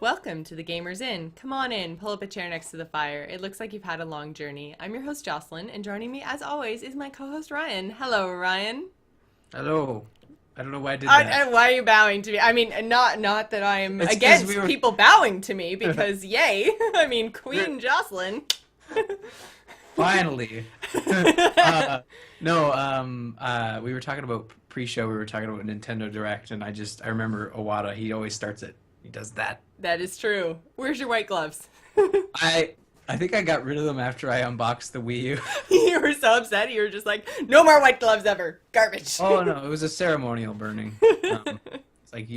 Welcome to the Gamers Inn. Come on in, pull up a chair next to the fire. It looks like you've had a long journey. I'm your host, Jocelyn, and joining me, as always, is my co-host, Ryan. Hello, Ryan. Hello. I don't know why I did that. Why are you bowing to me? I mean, not that I'm It's 'cause against we were people bowing to me, because yay. I mean, Queen Jocelyn. finally. We were talking about pre-show. We were talking about Nintendo Direct, and I remember Iwata. He always starts it. He does that. That is true. Where's your white gloves? I think I got rid of them after I unboxed the Wii U. You were so upset. You were just like, no more white gloves ever. Garbage. Oh no, it was a ceremonial burning. It's like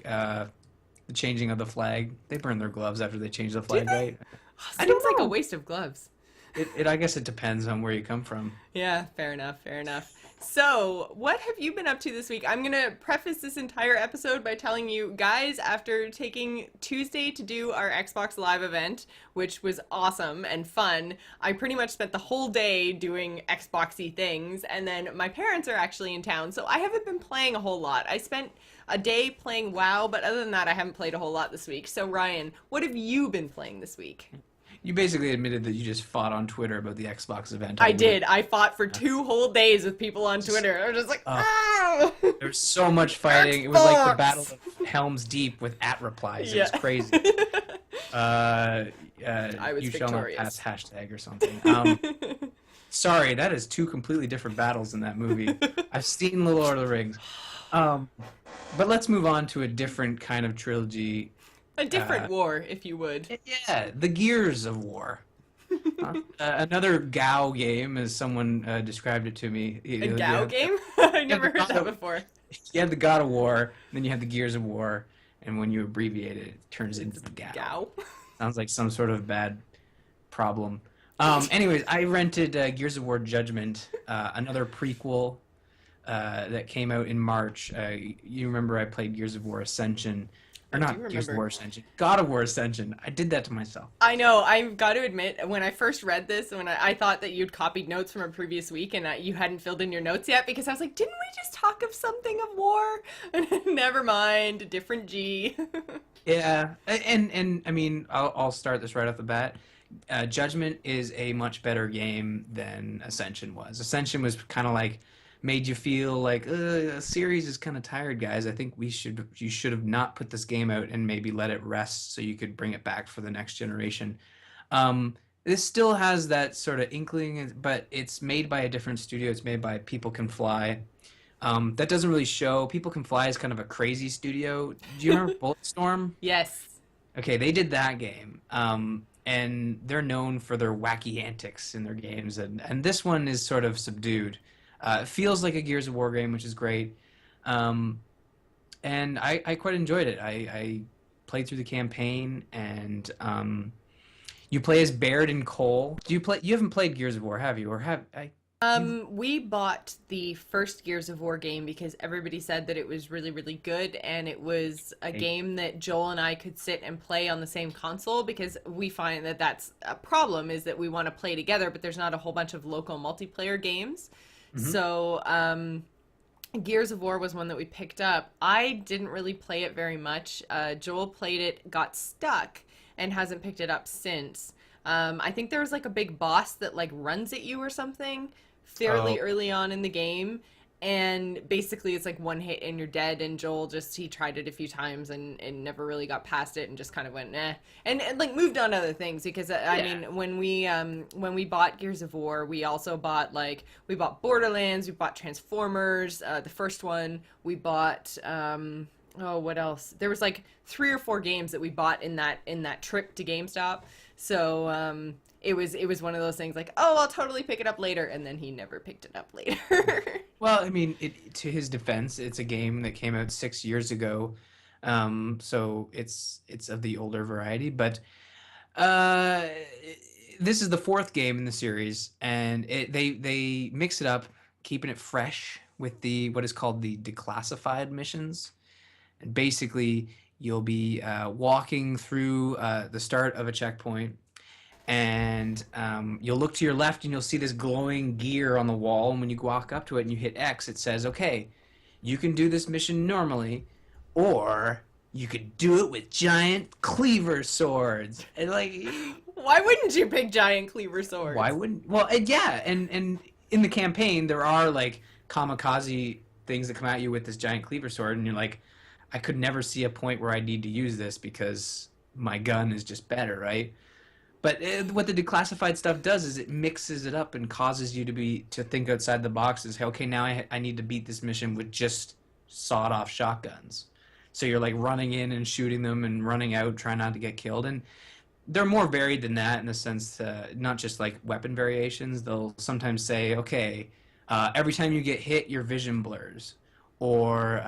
the changing of the flag. They burn their gloves after they change the flag, right? I don't Seems like a know. waste of gloves. I guess it depends on where you come from. Yeah, fair enough, fair enough. So, what have you been up to this week? I'm going to preface this entire episode by telling you, guys, after taking Tuesday to do our Xbox Live event, which was awesome and fun, I pretty much spent the whole day doing Xboxy things, and then my parents are actually in town, so I haven't been playing a whole lot. I spent a day playing WoW, but other than that, I haven't played a whole lot this week. So, Ryan, what have you been playing this week? You basically admitted that you just fought on Twitter about the Xbox event all I week. did. I fought for 2 whole days with people on Twitter. I was just like, ah! There was so much fighting. It was like the Battle of Helm's Deep with @replies. It was crazy. I was You shall not victorious. pass hashtag or something. Sorry, that is 2 completely different battles in that movie. I've seen The Lord of the Rings. But let's move on to a different kind of trilogy. A different war, if you would. Yeah, the Gears of War. Another GAO game, as someone described it to me. A GAO game? I never heard that before. You had the God of War, then you had the Gears of War, and when you abbreviate it, it turns into the GAO. GAO? Sounds like some sort of bad problem. Anyways, I rented Gears of War Judgement, another prequel that came out in March. You remember I played Gears of War Ascension. Or not Gears of War Ascension. God of War Ascension. I did that to myself. I know. I've got to admit, when I first read this, when I thought that you'd copied notes from a previous week and that you hadn't filled in your notes yet, because I was like, didn't we just talk of something of war? And never mind, different G. Yeah, and I mean, I'll start this right off the bat. Judgment is a much better game than Ascension was. Ascension was kind of like made you feel like a series is kind of tired, guys. I think you should have not put this game out and maybe let it rest so you could bring it back for the next generation. This still has that sort of inkling, but it's made by a different studio. It's made by People Can Fly. That doesn't really show. People Can Fly is kind of a crazy studio. Do you remember Bulletstorm? Yes. Okay, they did that game. And they're known for their wacky antics in their games. And this one is sort of subdued. It feels like a Gears of War game, which is great. And I quite enjoyed it. I played through the campaign, and you play as Baird and Cole. You haven't played Gears of War, have you? Or have I? We bought the first Gears of War game because everybody said that it was really, really good, and it was a game that Joel and I could sit and play on the same console, because we find that that's a problem, is that we want to play together, but there's not a whole bunch of local multiplayer games. Mm-hmm. So, Gears of War was one that we picked up. I didn't really play it very much. Joel played it, got stuck, and hasn't picked it up since. I think there was like a big boss that like runs at you or something fairly early on in the game, and basically it's like one hit and you're dead, and Joel he tried it a few times and never really got past it and just kind of went nah, and like moved on to other things, because I mean, when we bought Gears of War, we also bought Borderlands, we bought Transformers, the first one, we bought what else? There was like 3 or 4 games that we bought in that trip to GameStop. So it was one of those things like, oh, I'll totally pick it up later, and then he never picked it up later. Well, I mean, to his defense, it's a game that came out 6 years ago, so it's of the older variety. But this is the 4th game in the series, and they mix it up, keeping it fresh with what is called the declassified missions. And basically, you'll be walking through the start of a checkpoint, and you'll look to your left and you'll see this glowing gear on the wall, and when you walk up to it and you hit X, it says, okay, you can do this mission normally, or you could do it with giant cleaver swords. And like, Why wouldn't you pick giant cleaver why swords? wouldn't? Well, yeah, and in the campaign there are like kamikaze things that come at you with this giant cleaver sword, and you're like, I could never see a point where I need to use this because my gun is just better, right? But what the declassified stuff does is it mixes it up and causes you to think outside the box and say, okay, now I need to beat this mission with just sawed off shotguns. So you're like running in and shooting them and running out, trying not to get killed. And they're more varied than that in the sense not just like weapon variations. They'll sometimes say, okay, every time you get hit, your vision blurs, or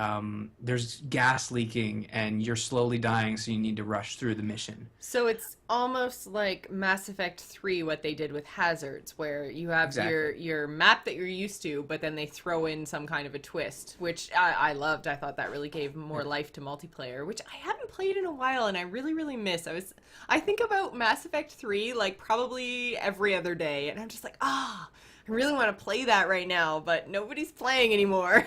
there's gas leaking and you're slowly dying, so you need to rush through the mission. So it's almost like Mass Effect 3, what they did with hazards, where you have Exactly. your map that you're used to, but then they throw in some kind of a twist, which I loved. I thought that really gave more life to multiplayer, which I haven't played in a while, and I really, really miss. I think about Mass Effect 3 like probably every other day, and I'm just like, I really want to play that right now, but nobody's playing anymore.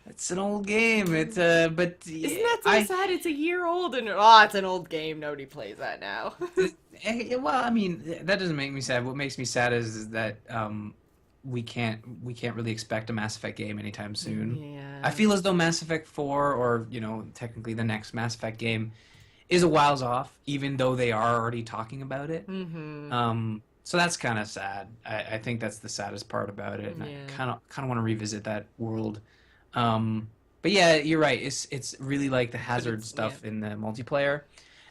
It's an old game. It's but Isn't yeah, that so I sad? It's a year old, and it's an old game. Nobody plays that now. well, I mean, that doesn't make me sad. What makes me sad is that we can't really expect a Mass Effect game anytime soon. I Yeah. feel as though Mass Effect 4, or technically the next Mass Effect game, is a whiles off, even though they are already talking about it. Mm-hmm. So that's kind of sad. I think that's the saddest part about it, and I Yeah. kind of want to revisit that world. But yeah, you're right. It's really like the But hazard it's yeah. stuff in the multiplayer,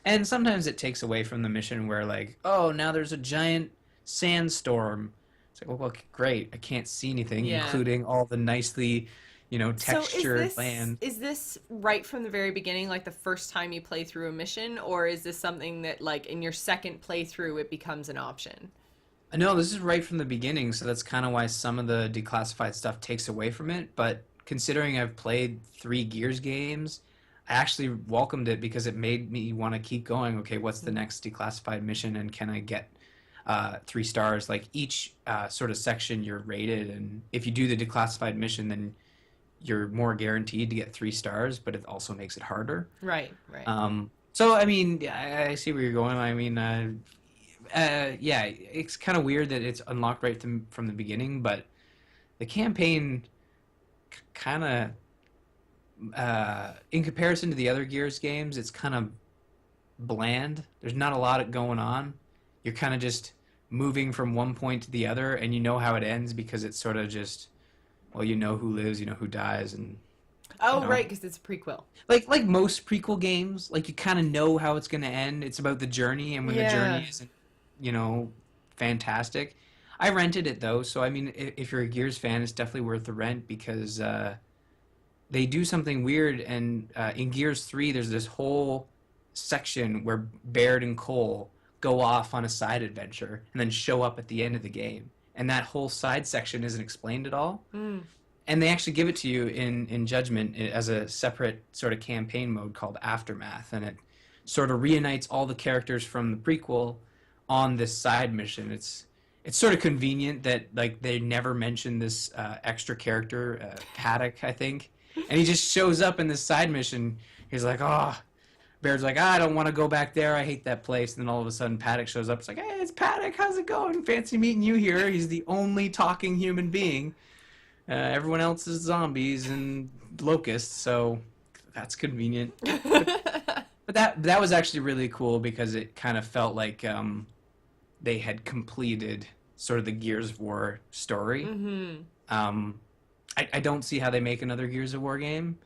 and sometimes it takes away from the mission where like, oh, now there's a giant sandstorm. It's like, well, great. I can't see anything, Yeah. including all the nicely, So textured land. is this right from the very beginning, like the first time you play through a mission, or is this something that like in your second playthrough it becomes an option? No, this is right from the beginning, so that's kind of why some of the declassified stuff takes away from it. But considering I've played 3 Gears games, I actually welcomed it because it made me want to keep going. Okay, what's the next declassified mission, and can I get 3 stars? Like each sort of section you're rated, and if you do the declassified mission, then you're more guaranteed to get 3 stars, but it also makes it harder. Right, right. So I mean, I see where you're going. I mean, yeah, it's kind of weird that it's unlocked right from the beginning, but the campaign kind of, in comparison to the other Gears games, it's kind of bland. There's not a lot going on. You're kind of just moving from one point to the other, and you know how it ends because it's sort of just, well, you know who lives, you know who dies, and you Oh, know, right, because it's a prequel. like most prequel games, like you kind of know how it's going to end. It's about the journey, and when the Yeah. journey isn't, you know, fantastic. I rented it though, so I mean, if you're a Gears fan, it's definitely worth the rent because they do something weird. And in Gears 3, there's this whole section where Baird and Cole go off on a side adventure and then show up at the end of the game, and that whole side section isn't explained at all, Mm. and they actually give it to you in Judgment as a separate sort of campaign mode called Aftermath, and it sort of reunites all the characters from the prequel on this side mission. It's sort of convenient that like they never mention this extra character, Paddock, I think, and he just shows up in this side mission. He's like, oh, Bear's like, I don't want to go back there. I hate that place. And then all of a sudden, Paddock shows up. It's like, hey, it's Paddock. How's it going? Fancy meeting you here. He's the only talking human being. Everyone else is zombies and locusts, so that's convenient. But that was actually really cool because it kind of felt like they had completed sort of the Gears of War story. Mm-hmm. Um, I don't see how they make another Gears of War game.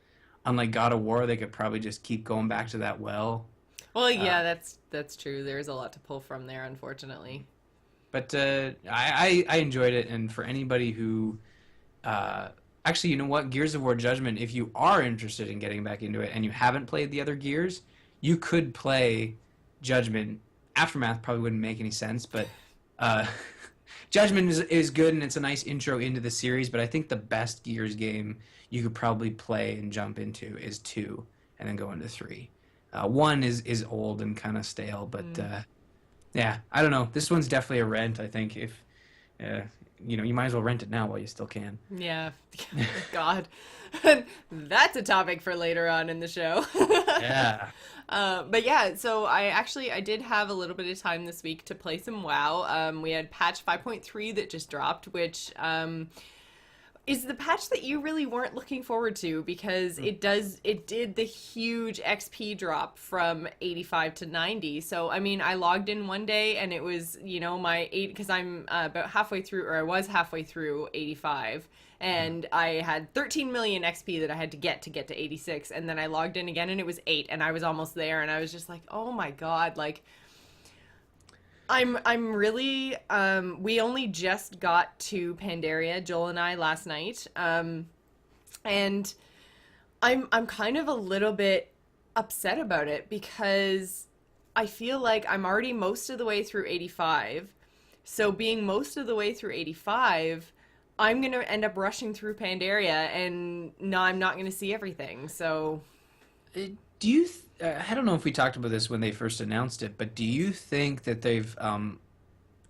Unlike God of War, they could probably just keep going back to that well. Well, Uh, yeah, that's true. There's a lot to pull from there, unfortunately. but I enjoyed it, and for anybody who uh, actually, you know what? Gears of War Judgment, if you are interested in getting back into it and you haven't played the other Gears, you could play Judgment. Aftermath probably wouldn't make any sense, but uh, Judgment is good and it's a nice intro into the series, but I think the best Gears game you could probably play and jump into is 2 and then go into 3. 1 is old and kind of stale, but Mm. yeah, I don't know. This one's definitely a rent, I think, if you might as well rent it now while you still can. Yeah. God. That's a topic for later on in the show. Yeah. But yeah, so I did have a little bit of time this week to play some WoW. We had patch 5.3 that just dropped, which is the patch that you really weren't looking forward to, because it did the huge XP drop from 85 to 90. So I mean, I logged in one day and it was, my 8, because I'm about halfway through, or I was halfway through 85, and I had 13 million XP that I had to get to 86, and then I logged in again and it was 8, and I was almost there, and I was just like, oh my god, like I'm really we only just got to Pandaria, Joel and I, last night. And I'm kind of a little bit upset about it, because I feel like I'm already most of the way through 85. So being most of the way through 85, I'm going to end up rushing through Pandaria, and no, I'm not going to see everything. So Do you? I don't know if we talked about this when they first announced it, but do you think that they've? And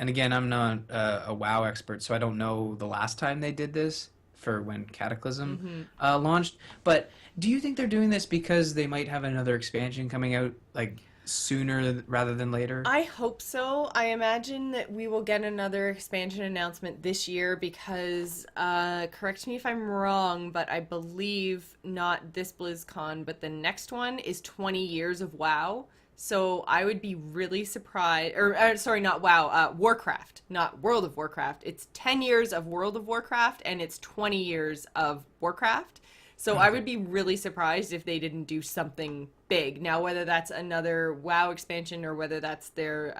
again, I'm not a WoW expert, so I don't know the last time they did this for when Cataclysm launched. But do you think they're doing this because they might have another expansion coming out like sooner rather than later? I hope so. I imagine that we will get another expansion announcement this year, because, correct me if I'm wrong, but I believe not this BlizzCon, but the next one is 20 years of WoW. So I would be really surprised, or sorry, not WoW, Warcraft, not World of Warcraft. It's 10 years of World of Warcraft, and it's 20 years of Warcraft. So I would be really surprised if they didn't do something big. Now, whether that's another WoW expansion or whether that's their,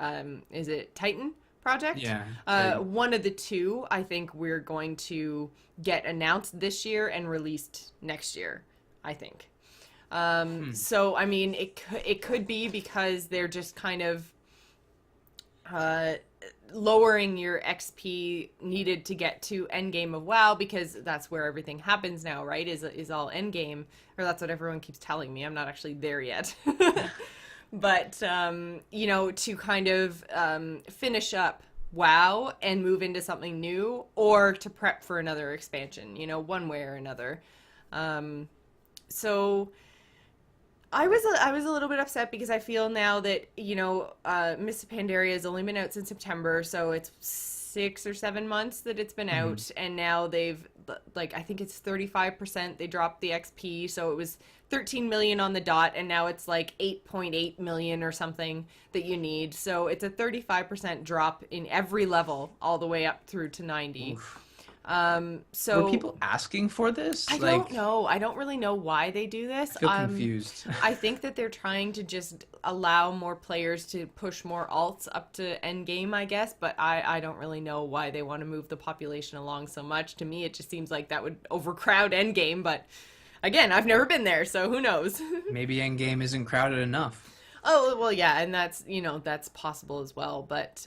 is it Titan project? Yeah. One of the two, I think we're going to get announced this year and released next year, I think. So, I mean, it could be because they're just kind of lowering your XP needed to get to endgame of WoW, because that's where everything happens now, right? Is all endgame, or that's what everyone keeps telling me. I'm not actually there yet. But, to kind of finish up WoW and move into something new, or to prep for another expansion, one way or another. So I was a little bit upset, because I feel now that, Mists of Pandaria has only been out since September, so it's 6 or 7 months that it's been out, and now they've, like, I think it's 35%, they dropped the XP, so it was 13 million on the dot, and now it's like 8.8 million or something that you need, so it's a 35% drop in every level, all the way up through to 90. Oof. So were people asking for this? I don't know. I don't really know why they do this. I feel confused. I think that they're trying to just allow more players to push more alts up to endgame, I guess, but I don't really know why they want to move the population along so much. To me, it just seems like that would overcrowd endgame, but again, I've never been there, so who knows? Maybe endgame isn't crowded enough. Oh, well, yeah, and that's, that's possible as well. But,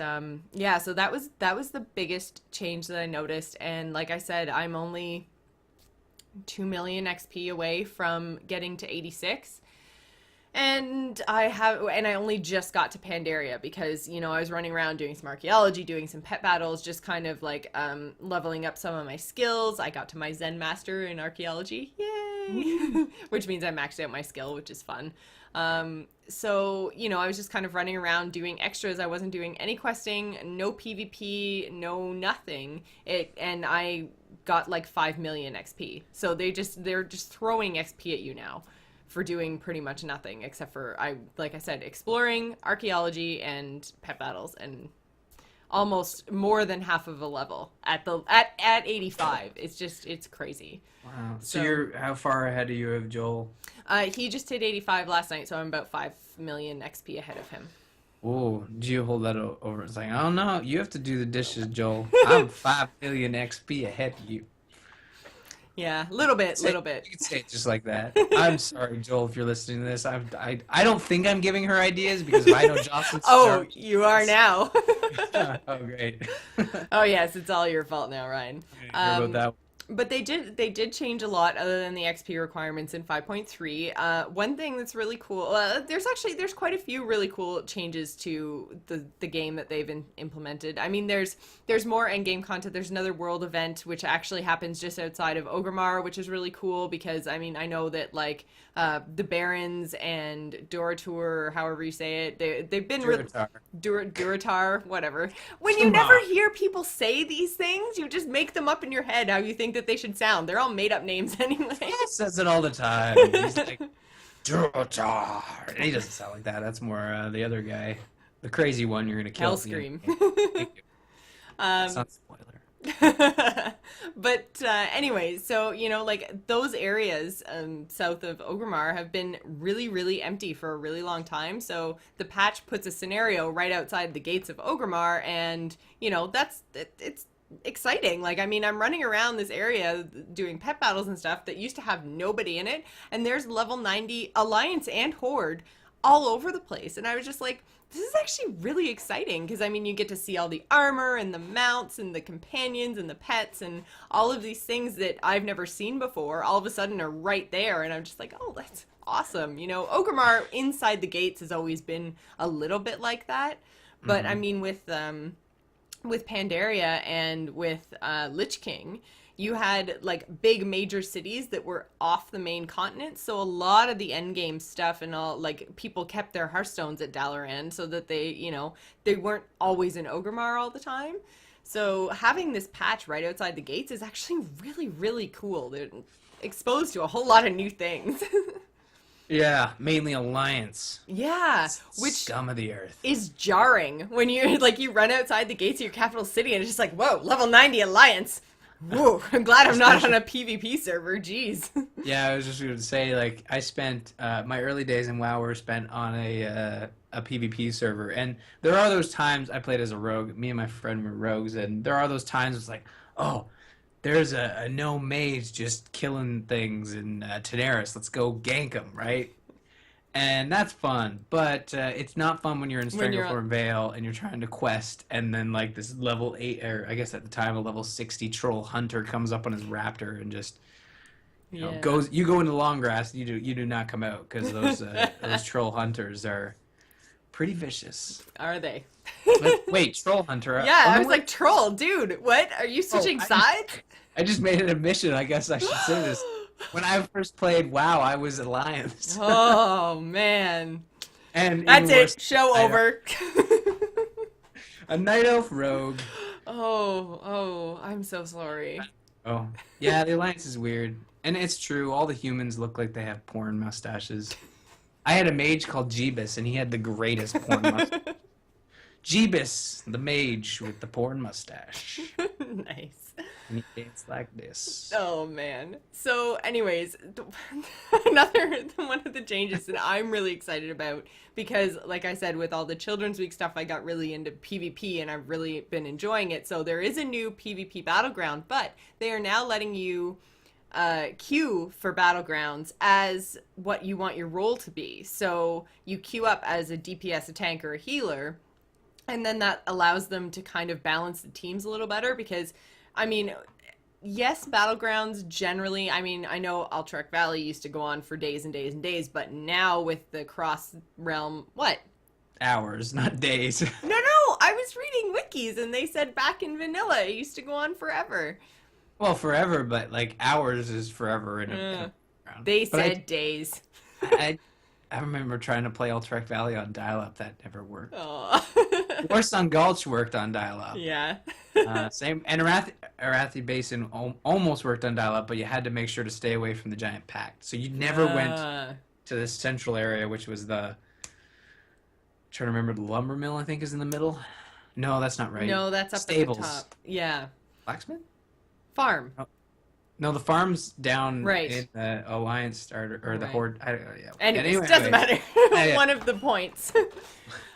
yeah, so that was the biggest change that I noticed. And like I said, I'm only 2 million XP away from getting to 86. And I only just got to Pandaria because, I was running around doing some archaeology, doing some pet battles, just kind of like leveling up some of my skills. I got to my Zen Master in archaeology. Yay! Which means I maxed out my skill, which is fun. So, I was just kind of running around doing extras. I wasn't doing any questing, no PvP, no nothing. And I got like 5 million XP. So they're just throwing XP at you now for doing pretty much nothing, except for, like I said, exploring, archaeology, and pet battles, and almost more than half of a level at 85. It's crazy. Wow. So how far ahead are you of Joel? He just hit 85 last night, so I'm about 5 million XP ahead of him. Oh, do you hold that over? It's like, oh no, you have to do the dishes, Joel. I'm 5 million XP ahead of you. Yeah, little bit. You can say it just like that. I'm sorry, Joel, if you're listening to this. I don't think I'm giving her ideas, because I know Jocelyn's Oh, you are now. Oh, great. Oh, yes, it's all your fault now, Ryan. Hear about that. But they did change a lot other than the XP requirements in 5.3. One thing that's really cool, there's quite a few really cool changes to the game that they've implemented. I mean, there's more end game content. There's another world event which actually happens just outside of Orgrimmar, which is really cool because I mean I know that like the Barons and Durator, or however you say it, they've been really Duratar, whatever. When you never hear people say these things, you just make them up in your head how you think that they should sound. They're all made up names anyway. He says it all the time. He's like, Duratar. And he doesn't sound like that. That's more the other guy. The crazy one you're going to kill. Hellscream. It's not a spoiler. But anyway, so you know, like those areas south of Orgrimmar have been really, really empty for a really long time. So the patch puts a scenario right outside the gates of Orgrimmar, and you know it's exciting. Like I mean, I'm running around this area doing pet battles and stuff that used to have nobody in it, and there's level 90 Alliance and Horde all over the place, and I was just like, this is actually really exciting because I mean you get to see all the armor and the mounts and the companions and the pets and all of these things that I've never seen before all of a sudden are right there, and I'm just like, oh, that's awesome. You know, Orgrimmar inside the gates has always been a little bit like that, but I mean with Pandaria and with Lich King, you had like big major cities that were off the main continent, so a lot of the end game stuff and all, like people kept their Hearthstones at Dalaran so that they, you know, they weren't always in Orgrimmar all the time. So having this patch right outside the gates is actually really, really cool. They're exposed to a whole lot of new things. Yeah, mainly Alliance. Yeah, which scum of the earth is jarring when you like you run outside the gates of your capital city and it's just like, whoa, level 90 Alliance. Whoa, I'm glad I'm not on a PvP server. Jeez. Yeah, I was just going to say, like, I spent my early days in WoW were spent on a PvP server, and there are those times I played as a rogue. Me and my friend were rogues, and there are those times it's like, oh, there's a no mage just killing things in Tenaris. Let's go gank him, right? And that's fun, but it's not fun when you're in Stranglethorn Vale and you're trying to quest, and then like this level 8, or I guess at the time a level 60 troll hunter comes up on his raptor and just you know goes. You go into long grass, you do not come out because those troll hunters are pretty vicious. Are they? Wait, troll hunter? Yeah, I was like, troll, dude. What? Are you switching sides? I just made an admission. I guess I should say this. When I first played WoW, I was Alliance. Oh, man. And that's it. Show over. A Night Elf rogue. Oh, I'm so sorry. Oh, yeah, the Alliance is weird. And it's true, all the humans look like they have porn mustaches. I had a mage called Jeebus, and he had the greatest porn mustache. Jeebus, the mage with the porn mustache. Nice. And he danced like this. Oh, man. So, anyways, another one of the changes that I'm really excited about, because, like I said, with all the Children's Week stuff, I got really into PvP, and I've really been enjoying it. So there is a new PvP battleground, but they are now letting you queue for battlegrounds as what you want your role to be. So you queue up as a DPS, a tank, or a healer, and then that allows them to kind of balance the teams a little better because, I mean, yes, battlegrounds generally, I mean, I know Alterac Valley used to go on for days and days and days, but now with the cross-realm, what? Hours, not days. No, I was reading wikis and they said back in vanilla it used to go on forever. Well, forever, but like hours is forever in a They said days. I remember trying to play Alterac Valley on dial-up. That never worked. Oh. Warsun Gulch worked on dial-up. Yeah. Same. And Arathi Basin almost worked on dial-up, but you had to make sure to stay away from the giant pact. So you never went to this central area, which was the... trying to remember, the lumber mill, I think, is in the middle. No, that's not right. No, that's up Stables. at the top. Yeah. Blacksmith? Farm. Oh. No, the farm's down right. in the Alliance starter or the Horde. I don't know. Yeah. Anyways, doesn't matter. Yeah. One of the points.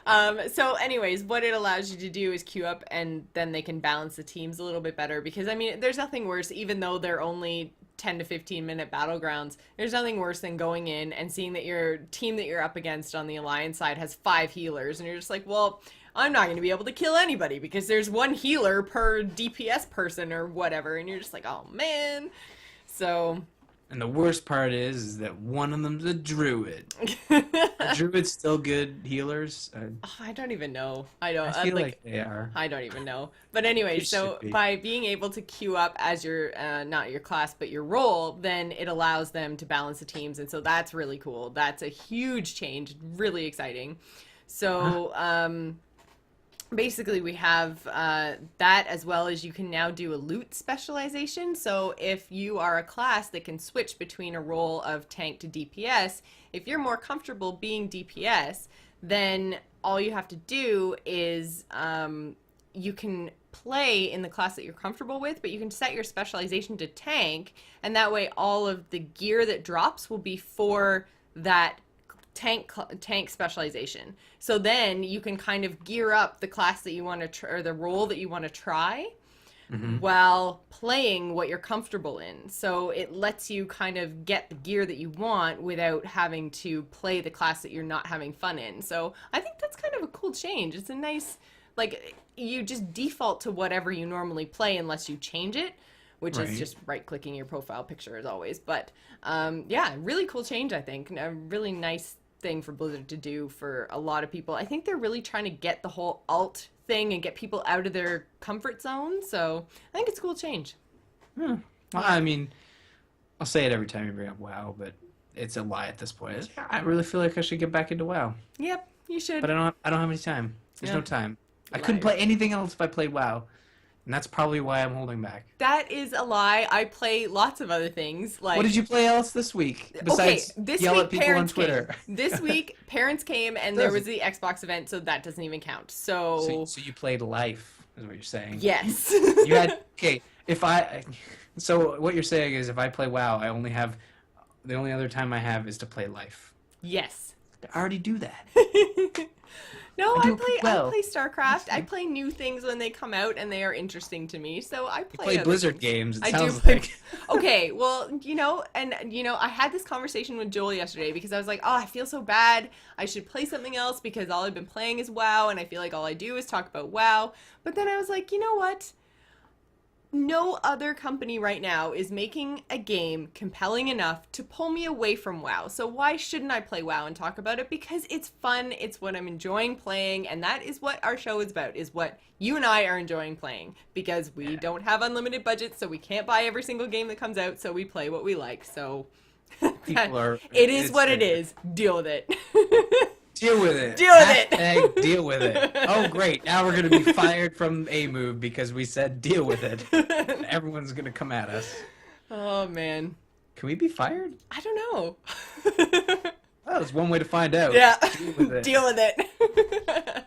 So anyways, what it allows you to do is queue up and then they can balance the teams a little bit better because, I mean, there's nothing worse, even though they're only 10 to 15 minute battlegrounds, there's nothing worse than going in and seeing that your team that you're up against on the Alliance side has 5 healers, and you're just like, well, I'm not going to be able to kill anybody because there's 1 healer per DPS person or whatever, and you're just like, oh man. So... And the worst part is that one of them's a druid. Are druids still good healers? I don't even know. I feel like they are. I don't even know. But anyway, so by being able to queue up as your, not your class, but your role, then it allows them to balance the teams. And so that's really cool. That's a huge change. Really exciting. So, basically we have that, as well as you can now do a loot specialization. So if you are a class that can switch between a role of tank to DPS, if you're more comfortable being DPS, then all you have to do is you can play in the class that you're comfortable with, but you can set your specialization to tank, and that way all of the gear that drops will be for that tank specialization. So then you can kind of gear up the class that you want to or the role that you want to try, while playing what you're comfortable in. So it lets you kind of get the gear that you want without having to play the class that you're not having fun in. So I think that's kind of a cool change. It's a nice, like, you just default to whatever you normally play unless you change it, which is just right-clicking your profile picture as always. But yeah, really cool change, I think. A really nice thing for Blizzard to do for a lot of people. I think they're really trying to get the whole alt thing and get people out of their comfort zone. So I think it's a cool change. Well, I mean, I'll say it every time you bring up WoW, but it's a lie at this point. I really feel like I should get back into WoW. Yep, you should. But I don't have any time. There's no time. I couldn't play anything else if I played WoW. And that's probably why I'm holding back. That is a lie. I play lots of other things. Like, what did you play else this week? Besides yell at people on Twitter. This week, parents came and there was the Xbox event, so that doesn't even count. So you played Life, is what you're saying. Yes. You had so what you're saying is if I play WoW, the only other time I have is to play Life. Yes. I already do that. No, I play StarCraft. I play new things when they come out and they are interesting to me. So I play. You play Blizzard games. I do play. Okay, well, I had this conversation with Joel yesterday because I was like, oh, I feel so bad. I should play something else because all I've been playing is WoW, and I feel like all I do is talk about WoW. But then I was like, you know what? No other company right now is making a game compelling enough to pull me away from WoW. So why shouldn't I play WoW and talk about it? Because it's fun, it's what I'm enjoying playing, and that is what our show is about, is what you and I are enjoying playing. Because we don't have unlimited budgets, so we can't buy every single game that comes out, so we play what we like. So it is what it is. Deal with it. Deal with it. Deal with it. Deal with it. Oh, great. Now we're going to be fired from A Move because we said deal with it. Everyone's going to come at us. Oh, man. Can we be fired? I don't know. Well, there's one way to find out. Yeah. Deal with it. Deal with it.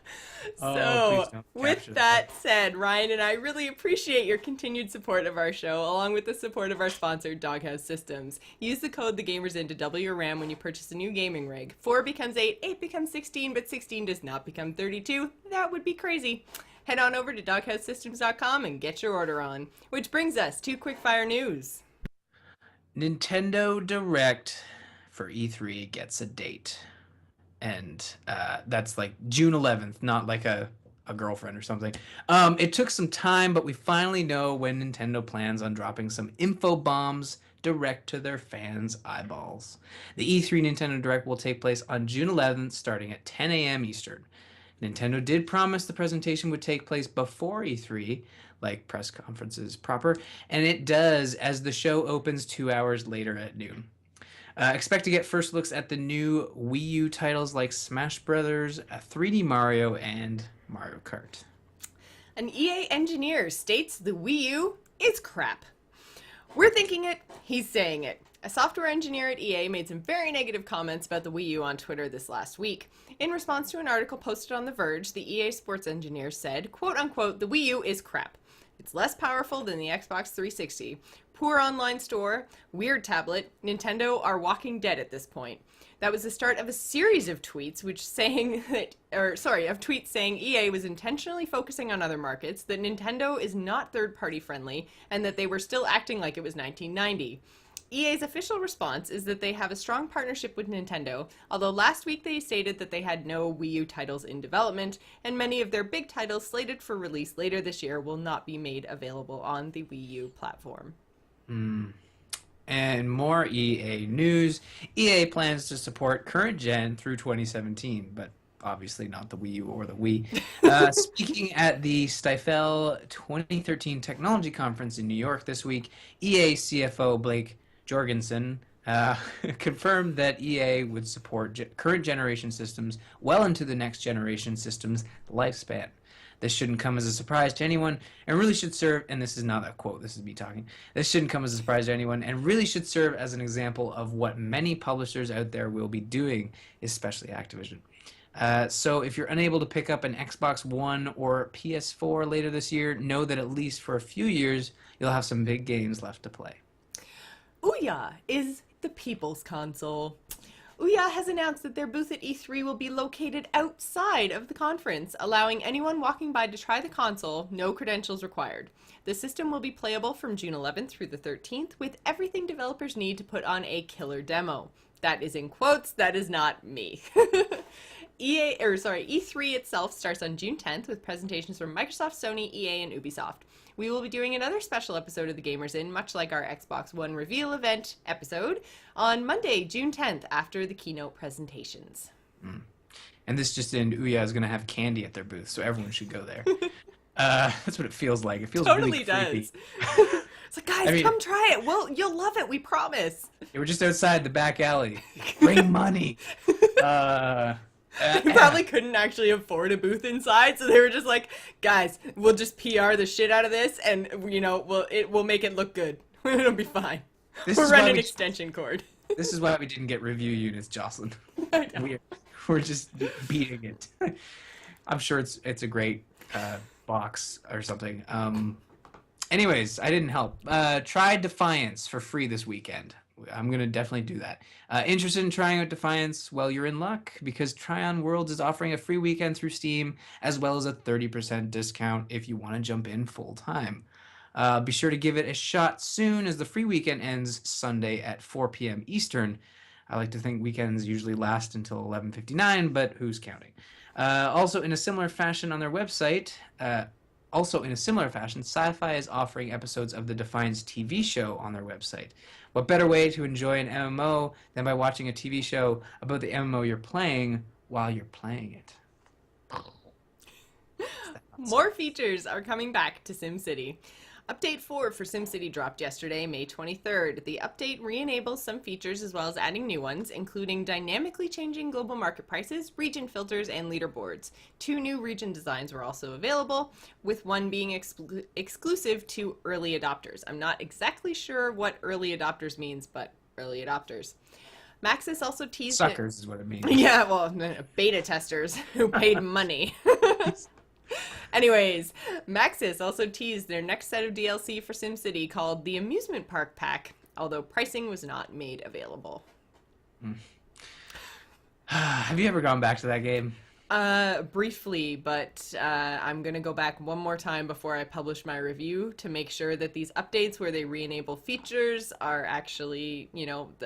So, with that said, Ryan and I really appreciate your continued support of our show, along with the support of our sponsor, Doghouse Systems. Use the code TheGamersIn to double your RAM when you purchase a new gaming rig. 4 becomes 8, 8 becomes 16, but 16 does not become 32. That would be crazy. Head on over to doghousesystems.com and get your order on. Which brings us to quickfire news. Nintendo Direct for E3 gets a date. And that's like June 11th, not like a girlfriend or something. It took some time, but we finally know when Nintendo plans on dropping some info bombs direct to their fans' eyeballs. The E3 Nintendo Direct will take place on June 11th, starting at 10 a.m. Eastern. Nintendo did promise the presentation would take place before E3, like press conferences proper, and it does, as the show opens 2 hours later at noon. Expect to get first looks at the new Wii U titles like Smash Brothers, 3D Mario, and Mario Kart. An EA engineer states the Wii U is crap. We're thinking it, he's saying it. A software engineer at EA made some very negative comments about the Wii U on Twitter this last week. In response to an article posted on The Verge, the EA sports engineer said, quote unquote, the Wii U is crap. It's less powerful than the Xbox 360. Poor online store, weird tablet, Nintendo are walking dead at this point. That was the start of a series of tweets tweets saying EA was intentionally focusing on other markets, that Nintendo is not third-party friendly, and that they were still acting like it was 1990. EA's official response is that they have a strong partnership with Nintendo, although last week they stated that they had no Wii U titles in development, and many of their big titles slated for release later this year will not be made available on the Wii U platform. And more EA news. EA plans to support current gen through 2017, but obviously not the Wii U or the Wii. Speaking at the Stifel 2013 Technology Conference in New York this week, EA CFO Blake Jorgensen confirmed that EA would support current generation systems well into the next generation system's lifespan. This shouldn't come as a surprise to anyone and really should serve, and this is not a quote, this is me talking, this shouldn't come as a surprise to anyone and really should serve as an example of what many publishers out there will be doing, especially Activision. So if you're unable to pick up an Xbox One or PS4 later this year, know that at least for a few years, you'll have some big games left to play. Ouya is the people's console. Ouya has announced that their booth at E3 will be located outside of the conference, allowing anyone walking by to try the console, no credentials required. The system will be playable from June 11th through the 13th, with everything developers need to put on a killer demo. That is in quotes, that is not me. E3 itself starts on June 10th with presentations from Microsoft, Sony, EA, and Ubisoft. We will be doing another special episode of The Gamers In, much like our Xbox One reveal event episode, on Monday, June 10th, after the keynote presentations. And this just in, Ouya is going to have candy at their booth, so everyone should go there. That's what it feels like. It feels Totally really creepy. does. It's like, guys, come try it. Well, you'll love it. We promise. We're just outside the back alley. Bring money. They probably couldn't actually afford a booth inside, so they were just like, guys, we'll just PR the shit out of this, and we'll make it look good. It'll be fine. We'll run an extension cord. This is why we didn't get review units, Jocelyn. We're just beating it. I'm sure it's a great box or something. Anyways, I didn't help. Try Defiance for free this weekend. I'm going to definitely do that. Interested in trying out Defiance? Well, you're in luck, because Tryon Worlds is offering a free weekend through Steam, as well as a 30% discount if you want to jump in full time. Be sure to give it a shot soon, as the free weekend ends Sunday at 4 p.m. Eastern. I like to think weekends usually last until 11:59, but who's counting? Also, in a similar fashion on their website, Sci-Fi is offering episodes of the Defiance TV show on their website. What better way to enjoy an MMO than by watching a TV show about the MMO you're playing while you're playing it? More features are coming back to SimCity. Update 4 for SimCity dropped yesterday, May 23rd. The update re-enables some features as well as adding new ones, including dynamically changing global market prices, region filters, and leaderboards. 2 new region designs were also available, with one being exclusive to early adopters. I'm not exactly sure what early adopters means, but early adopters. Maxis also teased Suckers is what it means. Yeah, well, beta testers who paid money. Anyways, Maxis also teased their next set of DLC for SimCity called the Amusement Park Pack, although pricing was not made available. Have you ever gone back to that game? Briefly, but I'm going to go back one more time before I publish my review to make sure that these updates where they re-enable features are actually,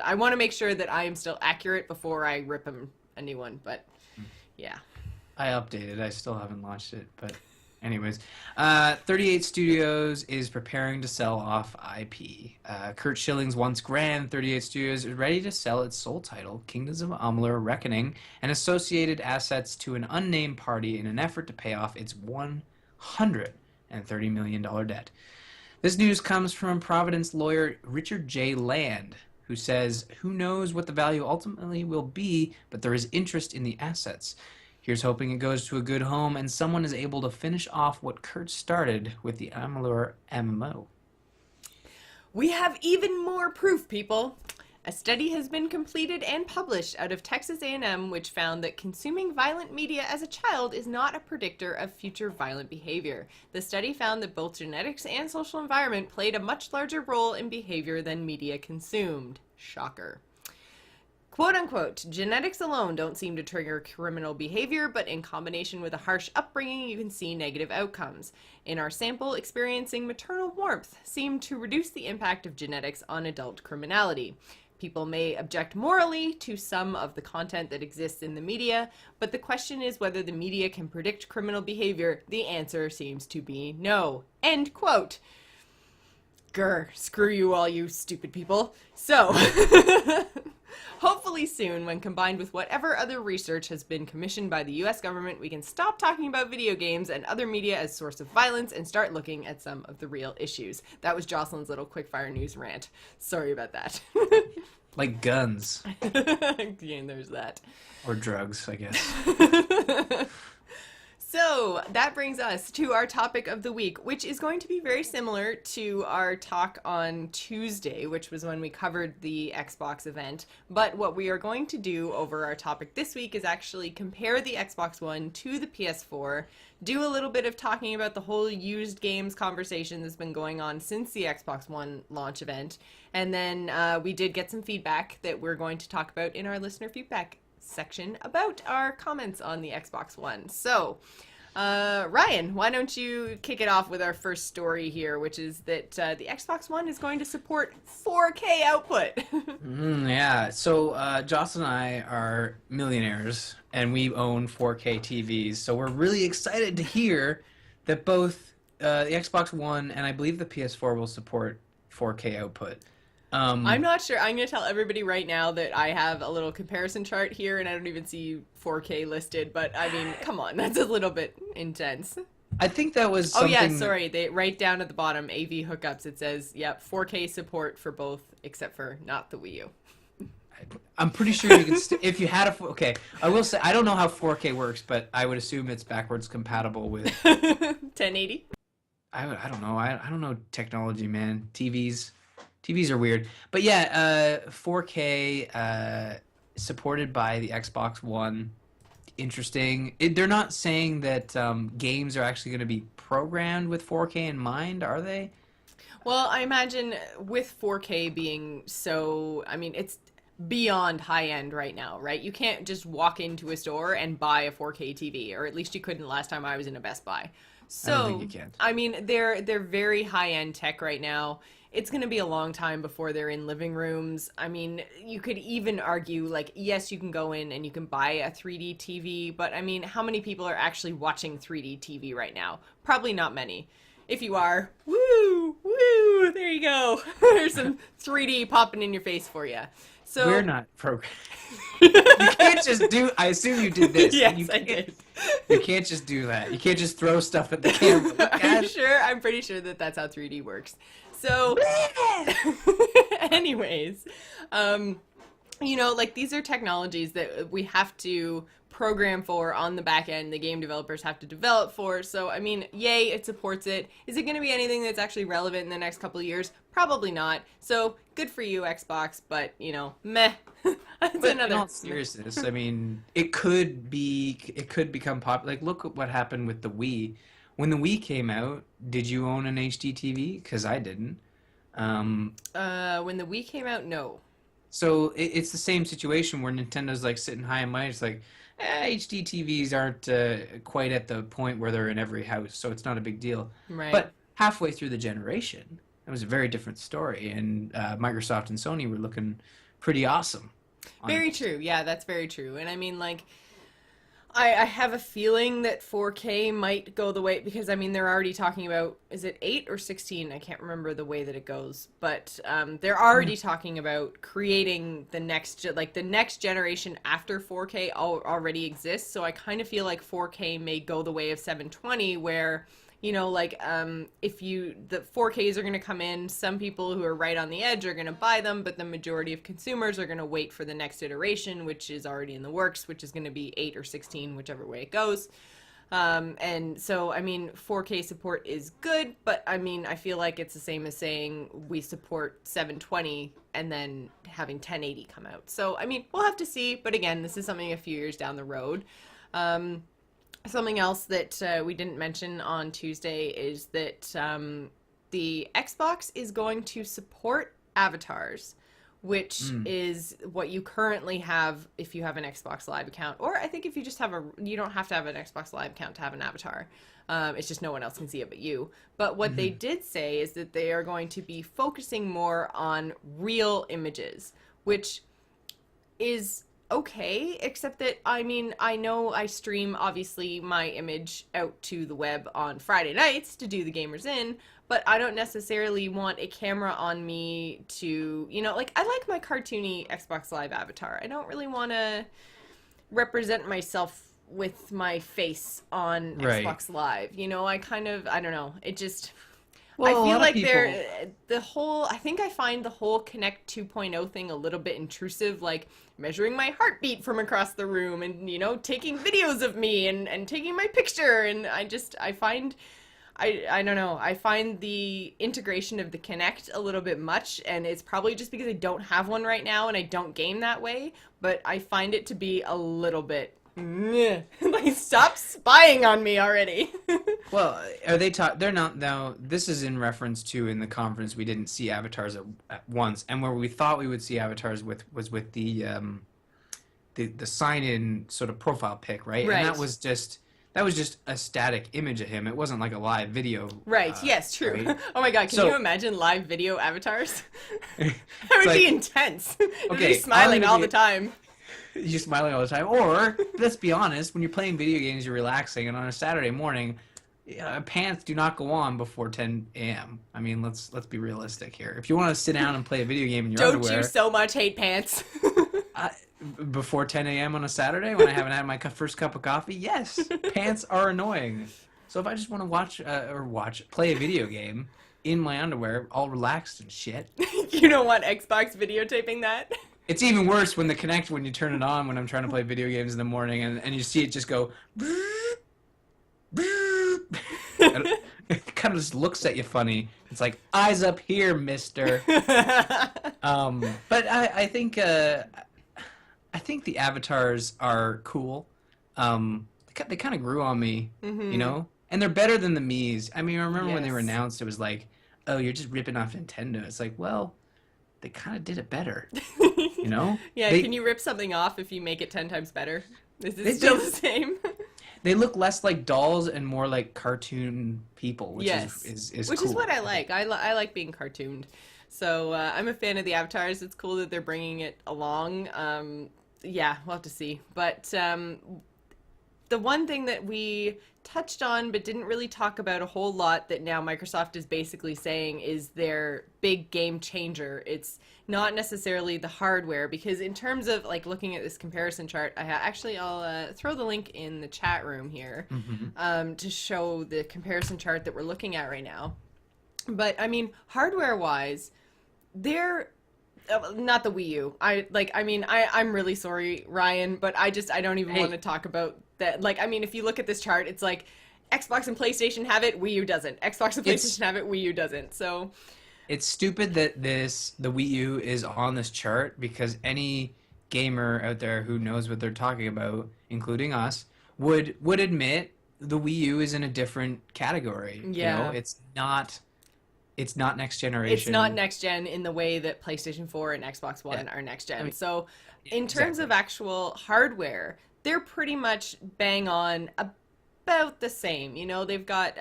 I want to make sure that I am still accurate before I rip them a new one, but yeah. I updated. I still haven't launched it, but anyways. 38 Studios is preparing to sell off IP. Kurt Schilling's once grand 38 Studios is ready to sell its sole title, Kingdoms of Amalur: Reckoning, and associated assets to an unnamed party in an effort to pay off its $130 million debt. This news comes from Providence lawyer Richard J. Land, who says, "Who knows what the value ultimately will be, but there is interest in the assets. Here's hoping it goes to a good home and someone is able to finish off what Kurt started with the Amalur MMO." We have even more proof, people. A study has been completed and published out of Texas A&M which found that consuming violent media as a child is not a predictor of future violent behavior. The study found that both genetics and social environment played a much larger role in behavior than media consumed. Shocker. Quote unquote, genetics alone don't seem to trigger criminal behavior, but in combination with a harsh upbringing, you can see negative outcomes. In our sample, experiencing maternal warmth seemed to reduce the impact of genetics on adult criminality. People may object morally to some of the content that exists in the media, but the question is whether the media can predict criminal behavior. The answer seems to be no. End quote. Grr, screw you all, you stupid people. So, hopefully soon, when combined with whatever other research has been commissioned by the US government, we can stop talking about video games and other media as source of violence and start looking at some of the real issues. That was Jocelyn's little quickfire news rant. Sorry about that. Like guns. Yeah, there's that. Or drugs, I guess. So that brings us to our topic of the week, which is going to be very similar to our talk on Tuesday, which was when we covered the Xbox event. But what we are going to do over our topic this week is actually compare the Xbox One to the PS4, do a little bit of talking about the whole used games conversation that's been going on since the Xbox One launch event. And then we did get some feedback that we're going to talk about in our listener feedback section about our comments on the Xbox One. So, Ryan, why don't you kick it off with our first story here, which is that the Xbox One is going to support 4K output. Yeah, so Jocelyn and I are millionaires, and we own 4K TVs, so we're really excited to hear that both the Xbox One and I believe the PS4 will support 4K output. I'm not sure. I'm going to tell everybody right now that I have a little comparison chart here, and I don't even see 4K listed, but I mean, come on, that's a little bit intense. I think that was Oh something... yeah, sorry. They right down at the bottom, AV hookups. It says, yep, 4K support for both, except for not the Wii U. I'm pretty sure you can... if you had a... Okay, I will say, I don't know how 4K works, but I would assume it's backwards compatible with... 1080? I don't know. I don't know technology, man. TVs are weird. But yeah, 4K supported by the Xbox One. Interesting. They're not saying that games are actually going to be programmed with 4K in mind, are they? Well, I imagine with 4K being so, I mean, it's beyond high end right now, right? You can't just walk into a store and buy a 4K TV, or at least you couldn't last time I was in a Best Buy. So, I don't think you can. I mean, they're very high end tech right now. It's going to be a long time before they're in living rooms. I mean, you could even argue, like, yes, you can go in and you can buy a 3D TV, but I mean, how many people are actually watching 3D TV right now? Probably not many. If you are, woo, there you go. There's some 3D popping in your face for you. So we're not programmed. You can't just do... I assume you did this. Yes, I did. You can't just do that. You can't just throw stuff at the camera. Are you sure? I'm pretty sure that that's how 3D works. So, anyways, you know, like, these are technologies that we have to program for on the back end. The game developers have to develop for. So, I mean, yay, it supports it. Is it going to be anything that's actually relevant in the next couple of years? Probably not. So, good for you, Xbox, but, you know, meh. That's but another... in all seriousness, I mean, it could become popular. Like, look at what happened with the Wii. When the Wii came out, did you own an HD TV? Because I didn't. When the Wii came out, no. So it's the same situation where Nintendo's like sitting high and mighty. It's like, HD TVs aren't quite at the point where they're in every house, so it's not a big deal. Right. But halfway through the generation, it was a very different story, and Microsoft and Sony were looking pretty awesome. Very true. Yeah, that's very true. And I mean, like, I have a feeling that 4K might go the way, because I mean, they're already talking about, is it 8 or 16? I can't remember the way that it goes, but they're already talking about creating the next generation after 4K already exists. So I kind of feel like 4K may go the way of 720, where, you know, like, if the 4Ks are going to come in, some people who are right on the edge are going to buy them, but the majority of consumers are going to wait for the next iteration, which is already in the works, which is going to be 8 or 16, whichever way it goes. And so, I mean, 4K support is good, but I mean, I feel like it's the same as saying we support 720 and then having 1080 come out. So, I mean, we'll have to see, but again, this is something a few years down the road. Something else that we didn't mention on Tuesday is that the Xbox is going to support avatars, which is what you currently have if you have an Xbox Live account. Or I think if you just have you don't have to have an Xbox Live account to have an avatar. It's just no one else can see it but you. But what they did say is that they are going to be focusing more on real images, which is okay, except that, I mean, I know I stream, obviously, my image out to the web on Friday nights to do the Gamers In, but I don't necessarily want a camera on me to, you know, like, I like my cartoony Xbox Live avatar. I don't really want to represent myself with my face on Right. Xbox Live. You know, I don't know. It just, Well, I a feel lot of like people. I think I find the whole Connect 2.0 thing a little bit intrusive, like measuring my heartbeat from across the room and, you know, taking videos of me and taking my picture. And I don't know, I find the integration of the Connect a little bit much, and it's probably just because I don't have one right now and I don't game that way, but I find it to be a little bit meh. Like, stop spying on me already. Well, are they taught? They're not now. This is in reference to in the conference we didn't see avatars at once, and where we thought we would see avatars was with the sign-in sort of profile pic, right? And Right. that was just a static image of him. It wasn't like a live video. Right, yes, true. Right? Oh my god, can So you imagine live video avatars? That it's would be like, intense. You'd okay, be smiling I'm all gonna the time. you're smiling all the time. Or let's be honest, when you're playing video games, you're relaxing, and on a Saturday morning, pants do not go on before 10 a.m. I mean, let's be realistic here. If you want to sit down and play a video game in your Don't underwear, you so much hate pants? I, before 10 a.m. on a Saturday when I haven't had my first cup of coffee, yes, pants are annoying. So if I just want to play a video game in my underwear, all relaxed and shit. You don't want Xbox videotaping that? It's even worse when when you turn it on when I'm trying to play video games in the morning and you see it just go. And it kind of just looks at you funny. It's like, eyes up here, mister. But I think the avatars are cool. They kind of grew on me, you know? And they're better than the Mii's. I mean, I remember when they were Yes. announced, it was like, oh, you're just ripping off Nintendo. It's like, well, they kind of did it better, you know? Yeah, They, can you rip something off if you make it 10 times better? Is they, it still they, the same? they look less like dolls and more like cartoon people, which Yes. is Which cool. is what I like. I like being cartooned. So I'm a fan of the avatars. It's cool that they're bringing it along. Yeah, we'll have to see. But the one thing that we touched on but didn't really talk about a whole lot that now Microsoft is basically saying is their big game changer. It's not necessarily the hardware, because in terms of like looking at this comparison chart, I'll throw the link in the chat room here to show the comparison chart that we're looking at right now. But I mean, hardware wise, they're not the Wii U. I'm really sorry, Ryan, but I don't even want to talk about that. Like, I mean, if you look at this chart, it's like Xbox and PlayStation have it, Wii U doesn't. Xbox and PlayStation have it, Wii U doesn't. So it's stupid that the Wii U is on this chart, because any gamer out there who knows what they're talking about, including us, would admit the Wii U is in a different category. Yeah. You know, it's not next generation. it's not next gen in the way that PlayStation 4 and Xbox One are next gen. I mean, So in terms of actual hardware, they're pretty much bang on about the same. You know, they've got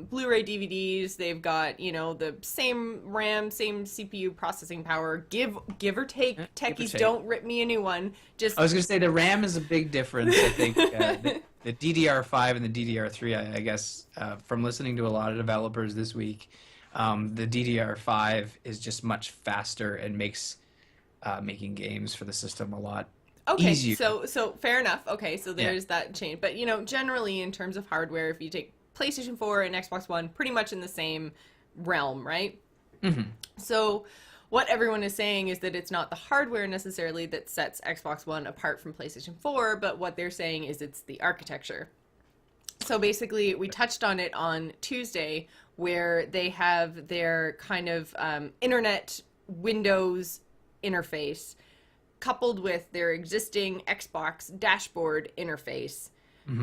Blu-ray DVDs, they've got, you know, the same RAM, same CPU processing power, give or take. Techies, don't rip me a new one. Just I was going to say the RAM is a big difference. I think the DDR5 and the DDR3, I guess, from listening to a lot of developers this week, the DDR5 is just much faster and makes making games for the system a lot easier. So fair enough. Okay, so there's that change. But, you know, generally in terms of hardware, if you take PlayStation 4 and Xbox One, pretty much in the same realm, right? Mm-hmm. So what everyone is saying is that it's not the hardware necessarily that sets Xbox One apart from PlayStation 4, but what they're saying is it's the architecture. So basically, we touched on it on Tuesday, where they have their kind of internet Windows interface coupled with their existing Xbox dashboard interface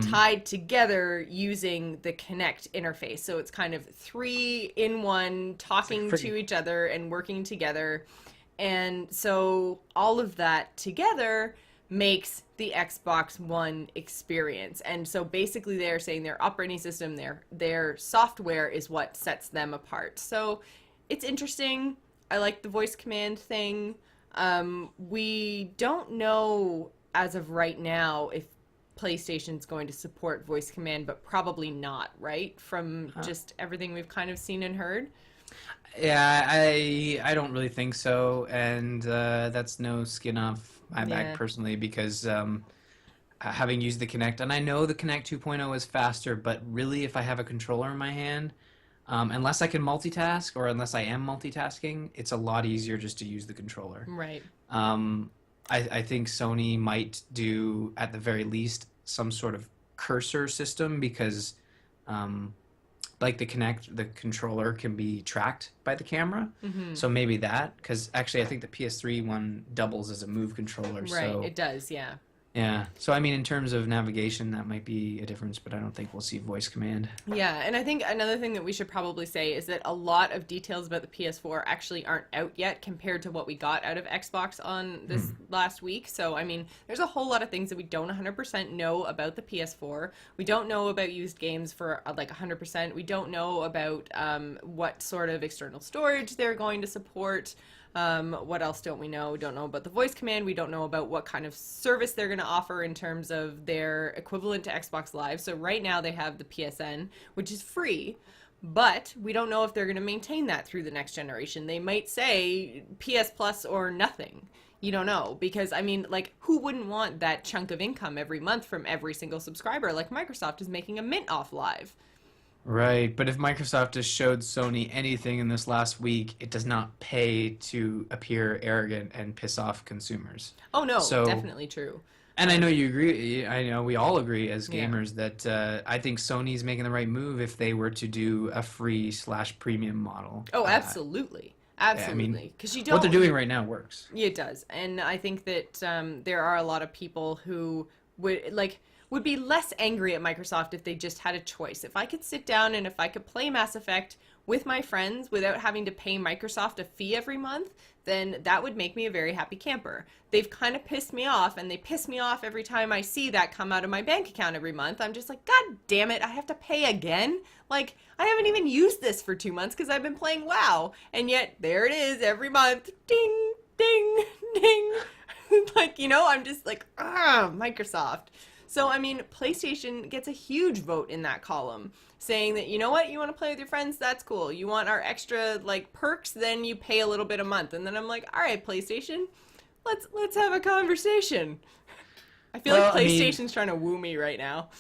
tied together using the Kinect interface. So it's kind of 3 in 1 talking to each other and working together. And so all of that together makes the Xbox One experience. And so basically they're saying their operating system, their software is what sets them apart. So it's interesting. I like the voice command thing. We don't know as of right now if PlayStation's going to support voice command, but probably not, right? From just everything we've kind of seen and heard. Yeah, I don't really think so, and that's no skin off my back Yeah. personally because having used the Kinect, and I know the Kinect 2.0 is faster, but really, if I have a controller in my hand, unless I can multitask or unless I am multitasking, it's a lot easier just to use the controller. Right. Um, I think Sony might do, at the very least, some sort of cursor system because, like the Kinect, the controller can be tracked by the camera. Mm-hmm. So maybe that, because actually I think the PS3 one doubles as a Move controller. Right. So It does. Yeah. yeah. So I mean, in terms of navigation, that might be a difference, but I don't think we'll see voice command. Yeah, and I think another thing that we should probably say is that a lot of details about the PS4 actually aren't out yet compared to what we got out of Xbox on this last week. So, I mean, there's a whole lot of things that we don't 100% know about the PS4. We don't know about used games for like 100%. We don't know about what sort of external storage they're going to support. What else don't we know? We don't know about the voice command. We don't know about what kind of service they're going to offer in terms of their equivalent to Xbox Live. So right now they have the PSN, which is free, but we don't know if they're going to maintain that through the next generation. They might say PS Plus or nothing. You don't know because I mean, like, who wouldn't want that chunk of income every month from every single subscriber? Like Microsoft is making a mint off Live. Right, but if Microsoft has showed Sony anything in this last week, it does not pay to appear arrogant and piss off consumers. Oh no, So, definitely true. and I know you agree, I know we all agree as Yeah. gamers that I think Sony's making the right move if they were to do a free slash premium model. Oh, absolutely. Yeah, I mean, Absolutely. Because you what they're don't. doing right now works. It does, and I think that there are a lot of people who would be less angry at Microsoft if they just had a choice. If I could sit down and if I could play Mass Effect with my friends without having to pay Microsoft a fee every month, then that would make me a very happy camper. They've kind of pissed me off, and they piss me off every time I see that come out of my bank account every month. I'm just like, God damn it, I have to pay again? Like, I haven't even used this for 2 months because I've been playing WoW, and yet there it is every month. Ding, ding, ding. Like, I'm just like, Microsoft. So, I mean, PlayStation gets a huge vote in that column saying that, you know what, you want to play with your friends? That's cool. You want our extra, like, perks? Then you pay a little bit a month. And then I'm like, all right, PlayStation, let's have a conversation. I feel Well, like I mean, PlayStation's trying to woo me right now.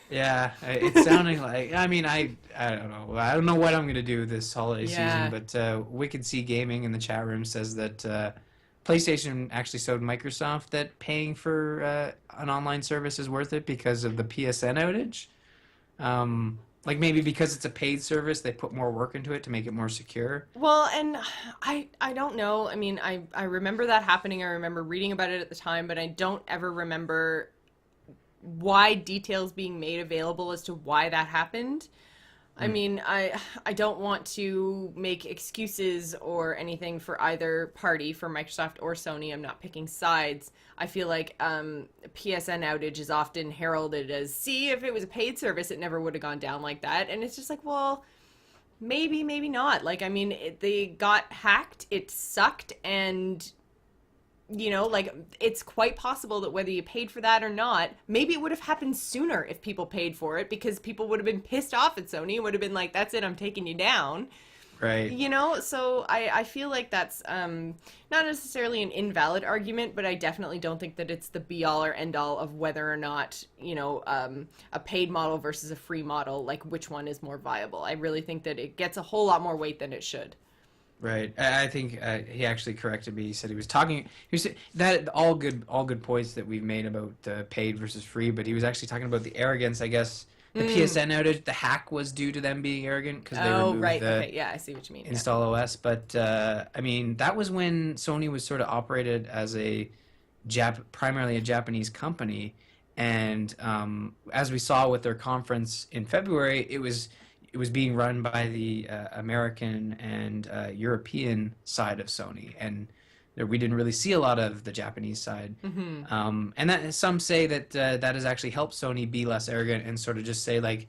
yeah, it's sounding like, I mean, I don't know. I don't know what I'm going to do this holiday Yeah. season, but Wicked Sea Gaming in the chat room says that PlayStation actually showed Microsoft that paying for an online service is worth it because of the PSN outage. Like maybe because it's a paid service, they put more work into it to make it more secure. Well, and I don't know. I mean, I remember that happening. I remember reading about it at the time, but I don't ever remember why details being made available as to why that happened. I mean, I don't want to make excuses or anything for either party, for Microsoft or Sony. I'm not picking sides. I feel like PSN outage is often heralded as, see, if it was a paid service, it never would have gone down like that. And it's just like, well, maybe, maybe not. Like, I mean, they got hacked, it sucked, and like, it's quite possible that whether you paid for that or not, maybe it would have happened sooner if people paid for it because people would have been pissed off at Sony and would have been like, that's it, I'm taking you down. Right. So I feel like that's not necessarily an invalid argument, but I definitely don't think that it's the be all or end all of whether or not, a paid model versus a free model, like which one is more viable. I really think that it gets a whole lot more weight than it should. Right. I think he actually corrected me. He said he was talking. He was that all good points that we've made about paid versus free. But he was actually talking about the arrogance. I guess the PSN outage, the hack was due to them being arrogant because they Oh, removed right. the Okay. Yeah, I see what you mean. install OS. But I mean, that was when Sony was sort of operated as primarily a Japanese company, and as we saw with their conference in February, it was being run by the American and European side of Sony, and we didn't really see a lot of the Japanese side. Mm-hmm. And that some say that that has actually helped Sony be less arrogant and sort of just say like,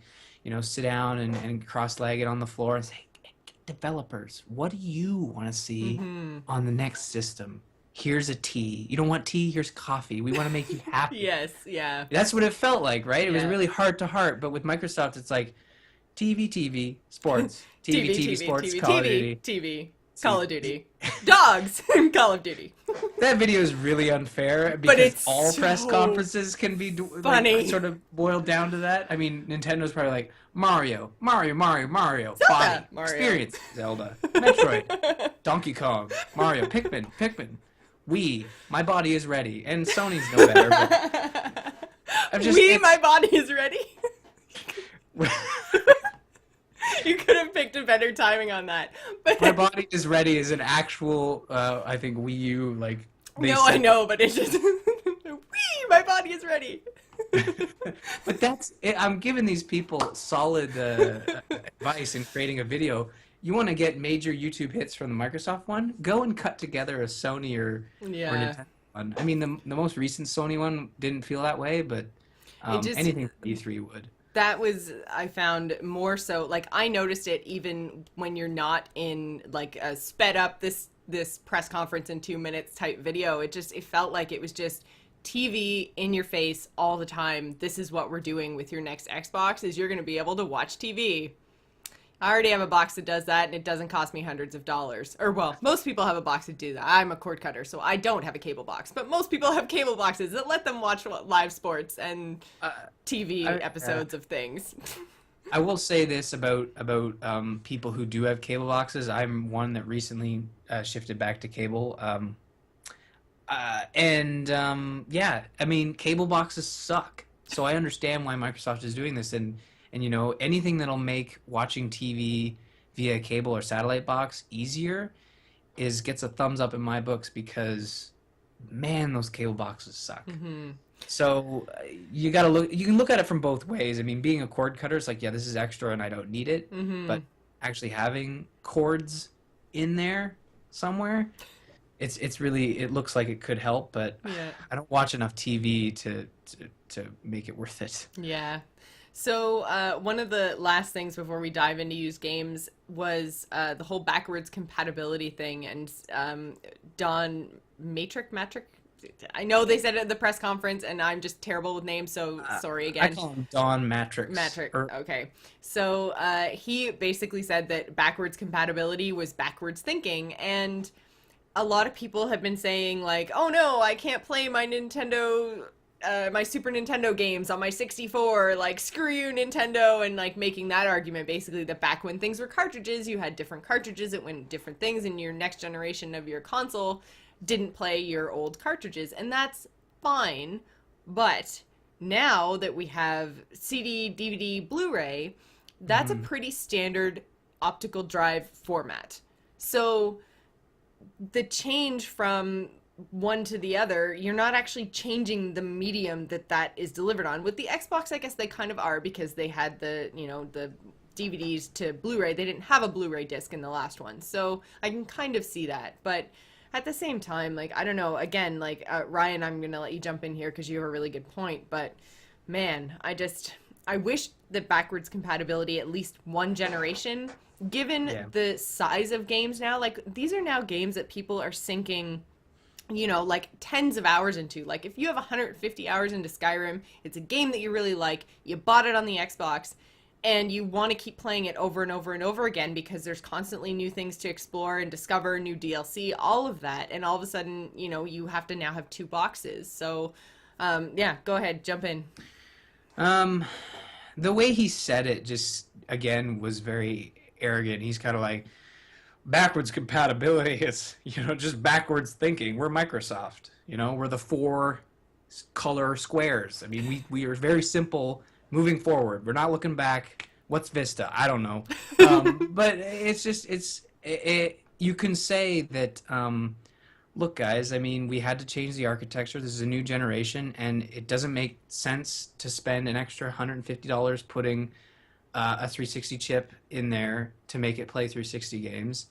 sit down and cross-legged on the floor and say, developers, what do you want to see Mm-hmm. on the next system? Here's a tea. You don't want tea? Here's coffee. We want to make you happy. Yes, yeah. That's what it felt like, right? It was Yeah. really heart to heart. But with Microsoft, it's like TV, sports, TV, sports, Call of Duty. TV, Call of Duty. Dogs, Call of Duty. That video is really unfair But because it's all so press conferences can be funny. like, sort of boiled down to that. I mean, Nintendo's probably like Mario, Zelda, body, Mario. experience, Zelda, Metroid, Donkey Kong, Mario, Pikmin, Wii, my body is ready, and Sony's no better. But my body is ready. You could have picked a better timing on that. But my body is ready is an actual, I think Wii U like. I know, but it's just my body is ready. But that's it. I'm giving these people solid advice in creating a video. You want to get major YouTube hits from the Microsoft one? Go and cut together a Sony or Nintendo one. I mean, the most recent Sony one didn't feel that way, but anything from E3 would. That was, I found, more so, like, I noticed it even when you're not in, like, a sped up this press conference in 2 minutes type video. It felt like it was just TV in your face all the time. This is what we're doing with your next Xbox, is you're going to be able to watch TV. I already have a box that does that, and it doesn't cost me hundreds of dollars. Or, well, most people have a box that do that. I'm a cord cutter, so I don't have a cable box. But most people have cable boxes that let them watch live sports and TV episodes of things. I will say this about people who do have cable boxes. I'm one that recently shifted back to cable. Yeah, I mean, cable boxes suck. So I understand why Microsoft is doing this, and anything that'll make watching TV via cable or satellite box easier gets a thumbs up in my books, because man, those cable boxes suck. Mm-hmm. So you gotta look. You can look at it from both ways. I mean, being a cord cutter, it's like, yeah, this is extra and I don't need it. Mm-hmm. But actually having cords in there somewhere, it looks like it could help. But Yeah. I don't watch enough TV to make it worth it. Yeah. So one of the last things before we dive into used games was the whole backwards compatibility thing. And Don Matrick? I know they said it at the press conference, and I'm just terrible with names, so sorry again. I call him Don Matrix. Okay. So he basically said that backwards compatibility was backwards thinking, and a lot of people have been saying, like, oh no, I can't play my my Super Nintendo games on my 64, like, screw you, Nintendo, and, like, making that argument, basically, that back when things were cartridges, you had different cartridges that went different things, and your next generation of your console didn't play your old cartridges, and that's fine. But now that we have CD, DVD, Blu-ray, that's a pretty standard optical drive format. So the change from one to the other, you're not actually changing the medium that is delivered on. With the Xbox, I guess they kind of are, because they had the DVDs to Blu-ray. They didn't have a Blu-ray disc in the last one, so I can kind of see that. But at the same time, like, I don't know, again, like, Ryan, I'm gonna let you jump in here because you have a really good point, but man, I wish that backwards compatibility at least one generation, given the size of games now. Like, these are now games that people are sinking, like, tens of hours into. Like, if you have 150 hours into Skyrim, it's a game that you really like, you bought it on the Xbox, and you want to keep playing it over and over and over again because there's constantly new things to explore and discover, new DLC, all of that. And all of a sudden, you have to now have two boxes. So, yeah, go ahead, jump in. The way he said it just, again, was very arrogant. He's kind of like, backwards compatibility is, just backwards thinking. We're Microsoft, we're the 4 color squares. I mean, we are very simple. Moving forward, we're not looking back. What's Vista? I don't know. But it's just, you can say that, look, guys, I mean, we had to change the architecture. This is a new generation, and it doesn't make sense to spend an extra $150 putting a 360 chip in there to make it play 360 games.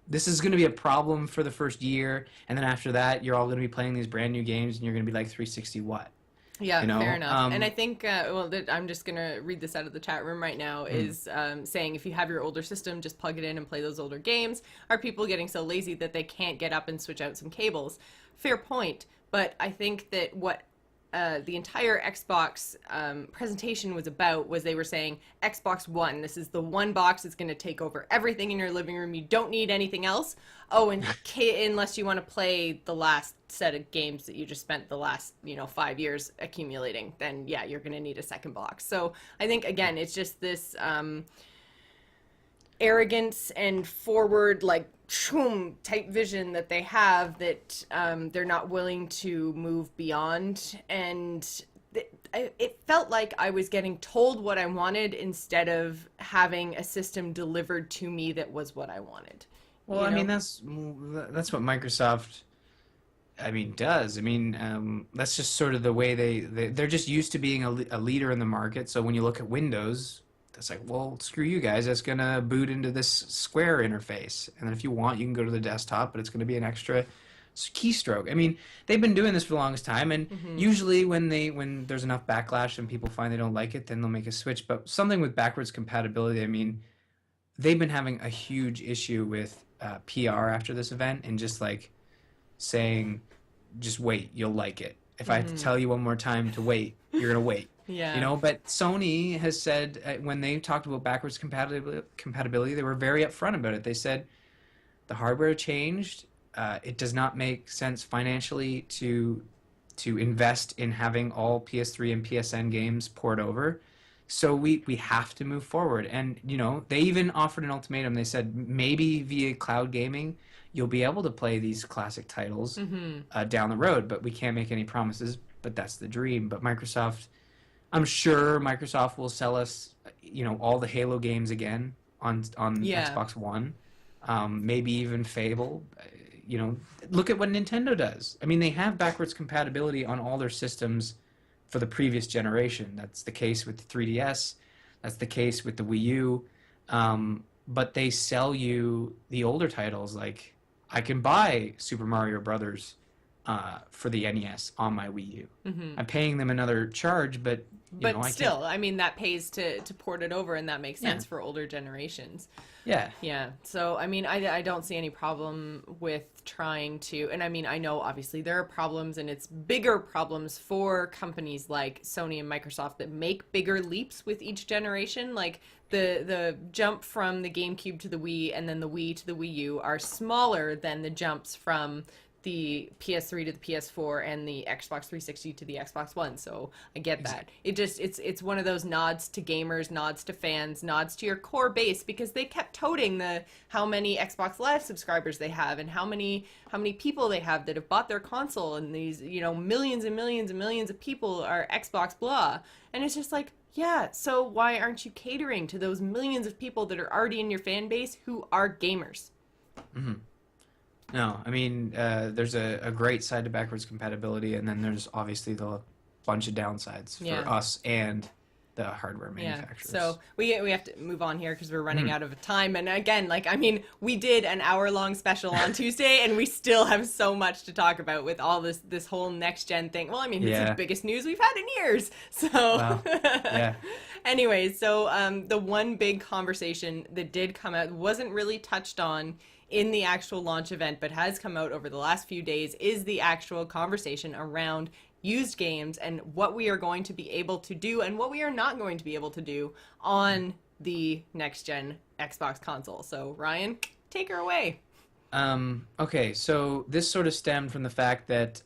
This is going to be a problem for the first year, and then after that, you're all going to be playing these brand new games, and you're going to be like 360 what? Yeah, You fair know? enough. And I think, I'm just going to read this out of the chat room right now, Mm. is saying if you have your older system, just plug it in and play those older games. Are people getting so lazy that they can't get up and switch out some cables? Fair point. But I think that what the entire Xbox presentation was about was they were saying Xbox One, this is the one box that's going to take over everything in your living room. You don't need anything else. Oh, and unless you want to play the last set of games that you just spent the last 5 years accumulating, then yeah, you're going to need a second box. So I think again, it's just this arrogance and forward like type vision that they have that they're not willing to move beyond. And it felt like I was getting told what I wanted instead of having a system delivered to me that was what I wanted. Well, I mean, that's what Microsoft, I mean, does. I mean, that's just sort of the way they're just used to being a leader in the market. So when you look at Windows, it's like, well, screw you guys. That's gonna boot into this Square interface, and then if you want, you can go to the desktop, but it's gonna be an extra keystroke. I mean, they've been doing this for the longest time, and usually when there's enough backlash and people find they don't like it, then they'll make a switch. But something with backwards compatibility, I mean, they've been having a huge issue with PR after this event, and just like saying, just wait, you'll like it. If I have to tell you one more time to wait, you're gonna wait. Yeah. You know, but Sony has said when they talked about backwards compatibility, they were very upfront about it. They said the hardware changed. It does not make sense financially to invest in having all PS3 and PSN games poured over. So we have to move forward. And, you know, they even offered an ultimatum. They said maybe via cloud gaming, you'll be able to play these classic titles down the road, but we can't make any promises. But that's the dream. But I'm sure Microsoft will sell us, you know, all the Halo games again on Xbox One. Maybe even Fable. You know, look at what Nintendo does. I mean, they have backwards compatibility on all their systems for the previous generation. That's the case with the 3DS. That's the case with the Wii U. But they sell you the older titles. Like, I can buy Super Mario Brothers for the NES on my Wii U. I'm paying them another charge, but I mean, that pays to port it over, and that makes sense for older generations. Yeah. Yeah. So, I mean, I don't see any problem with trying to, and I mean, I know obviously there are problems, and it's bigger problems for companies like Sony and Microsoft that make bigger leaps with each generation. Like the jump from the GameCube to the Wii and then the Wii to the Wii U are smaller than the jumps from the PS3 to the PS4 and the Xbox 360 to the Xbox One. So I get that. It's one of those nods to gamers, nods to fans, nods to your core base, because they kept toting the how many Xbox Live subscribers they have and how many people they have that have bought their console, and these, you know, millions and millions and millions of people are Xbox blah. And it's just like, yeah, so why aren't you catering to those millions of people that are already in your fan base who are gamers? No, I mean, there's a great side to backwards compatibility, and then there's obviously the bunch of downsides for us and the hardware manufacturers. So we have to move on here because we're running out of time. And again, like, I mean, we did an hour-long special on Tuesday, and we still have so much to talk about with all this whole next-gen thing. Well, I mean, it's the biggest news we've had in years. So, wow. Yeah. Anyways, so the one big conversation that did come out, wasn't really touched on in the actual launch event, but has come out over the last few days, is the actual conversation around used games and what we are going to be able to do and what we are not going to be able to do on the next gen Xbox console. So Ryan, take her away. Okay, so this sort of stemmed from the fact that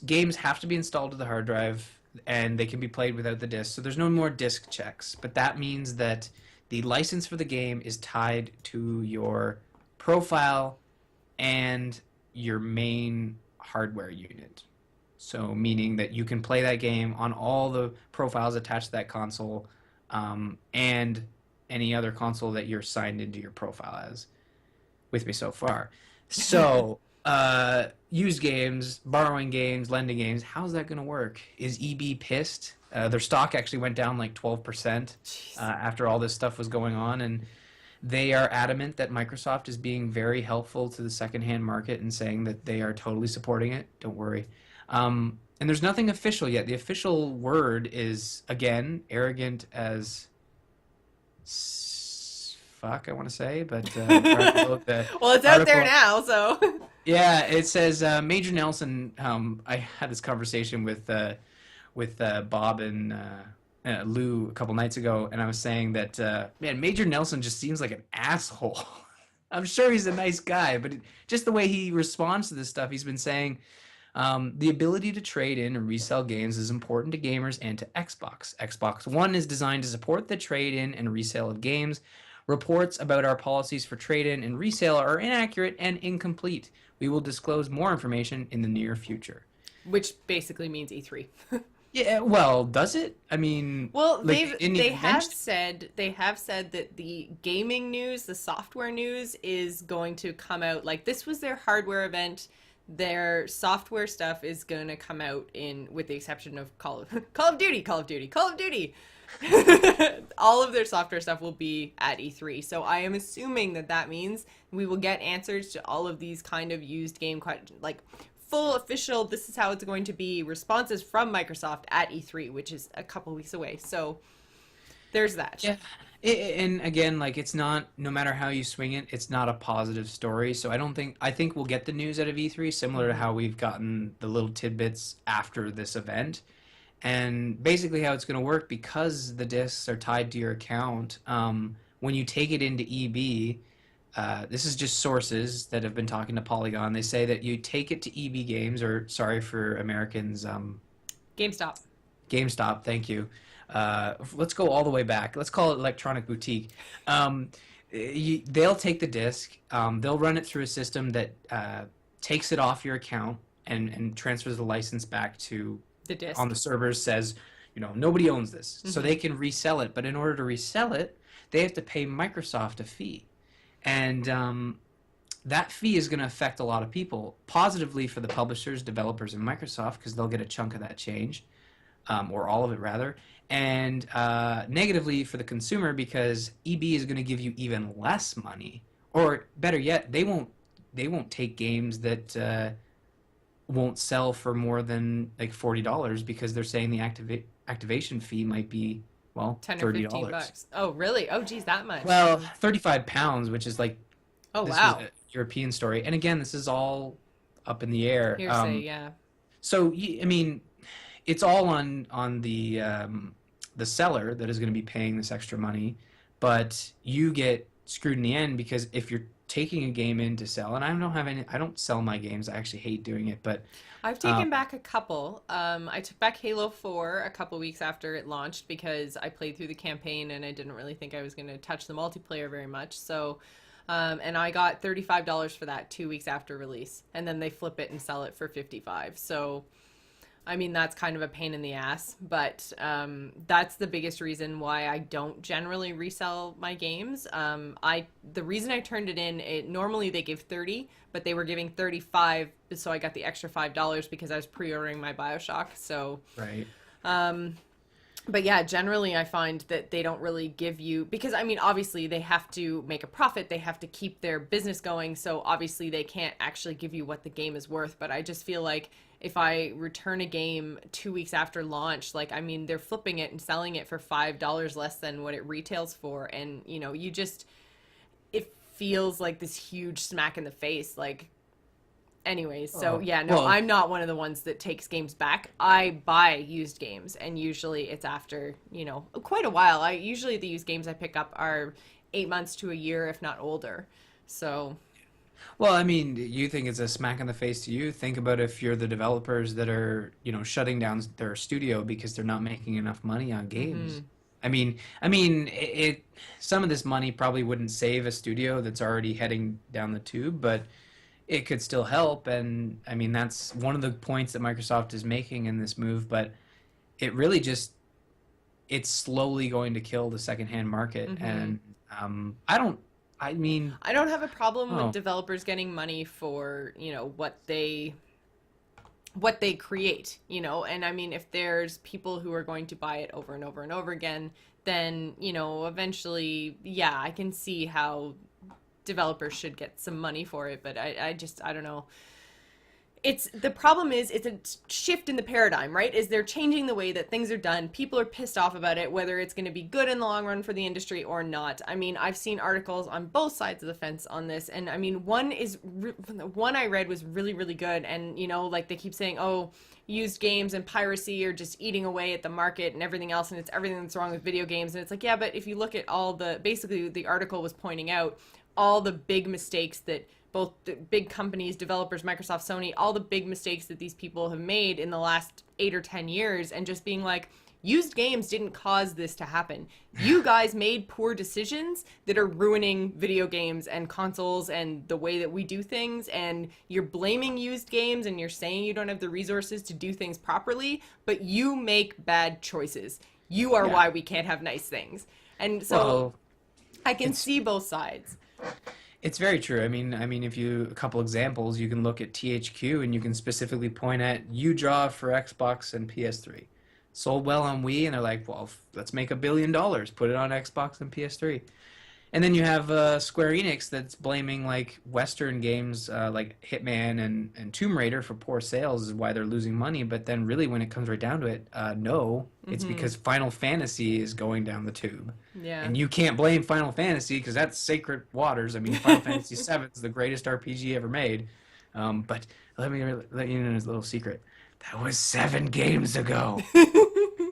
games have to be installed to the hard drive, and they can be played without the disc. So there's no more disc checks, but that means that the license for the game is tied to your profile and your main hardware unit. So meaning that you can play that game on all the profiles attached to that console, and any other console that you're signed into your profile as. With me so far. So, used games, borrowing games, lending games, how's that going to work? Is EB pissed? Their stock actually went down like 12% after all this stuff was going on, and They are adamant that Microsoft is being very helpful to the secondhand market and saying that they are totally supporting it. Don't worry. And there's nothing official yet. The official word is, again, arrogant as fuck, I want to say, but trying to load the Well, it's out there article. now, so. Yeah, it says Major Nelson. I had this conversation with Bob and Lou a couple nights ago, and I was saying that man, Major Nelson just seems like an asshole. I'm sure he's a nice guy, but just the way he responds to this stuff, he's been saying the ability to trade in and resell games is important to gamers and to Xbox. Xbox One is designed to support the trade in and resale of games. Reports about our policies for trade in and resale are inaccurate and incomplete. We will disclose more information in the near future. Which basically means E3. Yeah, well, does it? I mean, Well, like, they have said that the gaming news, the software news is going to come out, like, this was their hardware event. Their software stuff is going to come out in, with the exception of Call of Duty. All of their software stuff will be at E3. So I am assuming that that means we will get answers to all of these kind of used game questions, like full official, this is how it's going to be, responses from Microsoft at E3, which is a couple weeks away. So there's that. Yeah. And again, like, it's not, no matter how you swing it, it's not a positive story. So I think we'll get the news out of E3 similar to how we've gotten the little tidbits after this event. And basically how it's going to work, because the discs are tied to your account, when you take it into EB, this is just sources that have been talking to Polygon. They say that you take it to EB Games, or sorry for Americans, GameStop, thank you. Let's go all the way back. Let's call it Electronic Boutique. They'll take the disc, they'll run it through a system that takes it off your account and transfers the license back to The disc. on the servers, says, nobody owns this. Mm-hmm. So they can resell it. But in order to resell it, they have to pay Microsoft a fee. And that fee is going to affect a lot of people, positively for the publishers, developers, and Microsoft, because they'll get a chunk of that change, or all of it rather, and negatively for the consumer, because EB is going to give you even less money, or better yet, they won't take games that won't sell for more than like $40, because they're saying the activation fee might be, well, 10 $30. or 15 bucks. Oh, really? Oh, geez, that much. Well, 35 pounds, which is like, oh, this wow. was a European story. And again, this is all up in the air. Hearsay, yeah. So, I mean, it's all on the seller that is going to be paying this extra money, but you get screwed in the end, because if you're taking a game in to sell, and I don't sell my games. I actually hate doing it, but I've taken back a couple. I took back Halo 4 a couple weeks after it launched, because I played through the campaign and I didn't really think I was going to touch the multiplayer very much. So, and I got $35 for that 2 weeks after release, and then they flip it and sell it for $55. So, I mean, that's kind of a pain in the ass, but that's the biggest reason why I don't generally resell my games. The reason I turned it in, normally they give 30, but they were giving 35, so I got the extra $5 because I was pre-ordering my BioShock. So, right. But yeah, generally I find that they don't really give you, because I mean, obviously they have to make a profit, they have to keep their business going, so obviously they can't actually give you what the game is worth. But I just feel like if I return a game 2 weeks after launch, like, I mean, they're flipping it and selling it for $5 less than what it retails for, and it feels like this huge smack in the face, like. Anyways, so yeah, no, well, I'm not one of the ones that takes games back. I buy used games, and usually it's after, quite a while. Usually the used games I pick up are 8 months to a year, if not older. So. Well, I mean, you think it's a smack in the face to you. Think about if you're the developers that are, shutting down their studio because they're not making enough money on games. Mm-hmm. I mean, some of this money probably wouldn't save a studio that's already heading down the tube, but it could still help. And I mean, that's one of the points that Microsoft is making in this move, but it really it's slowly going to kill the secondhand market. Mm-hmm. And I don't have a problem with developers getting money for, what they what they create, you know. And I mean, if there's people who are going to buy it over and over and over again, then, you know, eventually, yeah, I can see how developers should get some money for it. But I don't know. It's the problem is it's a shift in the paradigm, right? Is they're changing the way that things are done. People are pissed off about it, whether it's going to be good in the long run for the industry or not. I mean, I've seen articles on both sides of the fence on this, and I mean, one I read was really, really good, and you know, like they keep saying, oh, used games and piracy are just eating away at the market and everything else, and it's everything that's wrong with video games. And it's like, yeah, but if you look at all the, basically the article was pointing out all the big mistakes that both the big companies, developers, Microsoft, Sony, all the big mistakes that these people have made in the last 8 or 10 years, and just being like, used games didn't cause this to happen. You guys made poor decisions that are ruining video games and consoles and the way that we do things, and you're blaming used games and you're saying you don't have the resources to do things properly, but you make bad choices. You are why we can't have nice things. And so well, I can see both sides. It's very true. I mean, if you a couple examples, you can look at THQ and you can specifically point at you draw for Xbox and PS3. Sold well on Wii, and they're like, well, let's make $1 billion, put it on Xbox and PS3. And then you have Square Enix that's blaming like Western games like Hitman and Tomb Raider for poor sales is why they're losing money. But then really when it comes right down to it, no, it's because Final Fantasy is going down the tube. Yeah. And you can't blame Final Fantasy because that's sacred waters. I mean, Final Fantasy VII is the greatest RPG ever made. But let me let you know a little secret. That was 7 games ago.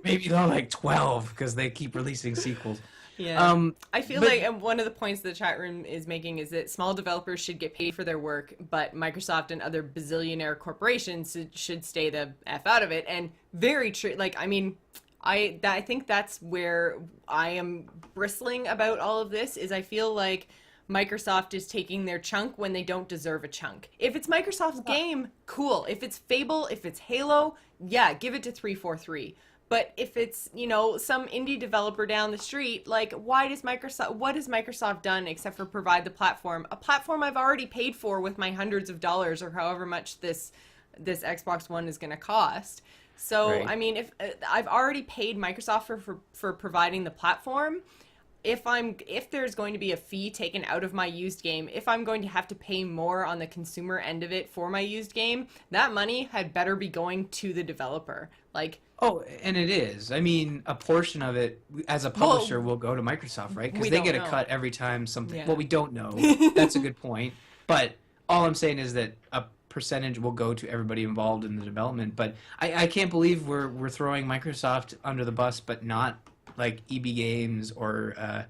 Maybe they're like 12 because they keep releasing sequels. Yeah. I feel like one of the points the chat room is making is that small developers should get paid for their work, but Microsoft and other bazillionaire corporations should stay the F out of it. And very true. Like, I mean, I think that's where I am bristling about all of this is I feel like Microsoft is taking their chunk when they don't deserve a chunk. If it's Microsoft's game, cool. If it's Fable, if it's Halo, yeah, give it to 343. But if it's, you know, some indie developer down the street, like, what has Microsoft done except for provide the platform? A platform I've already paid for with my hundreds of dollars or however much this Xbox One is going to cost. So, right. I mean, if I've already paid Microsoft for providing the platform, if there's going to be a fee taken out of my used game, if I'm going to have to pay more on the consumer end of it for my used game, that money had better be going to the developer. Like, oh, and it is. I mean, a portion of it as a publisher will go to Microsoft, right? Because they get a cut every time something. Yeah. Well, we don't know. That's a good point. But all I'm saying is that a percentage will go to everybody involved in the development. But I can't believe we're throwing Microsoft under the bus, but not like EB Games or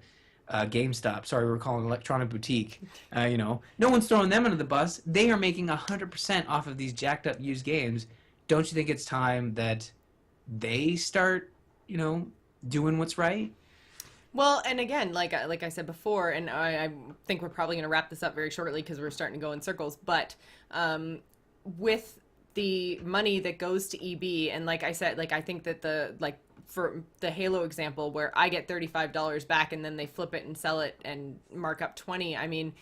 GameStop. Sorry, we're calling Electronic Boutique. You know, no one's throwing them under the bus. They are making 100% off of these jacked up used games. Don't you think it's time that they start, you know, doing what's right? Well, and again, like I said before, and I think we're probably going to wrap this up very shortly because we're starting to go in circles, but with the money that goes to EB, and like I said, like I think that for the Halo example where I get $35 back and then they flip it and sell it and mark up 20, I mean,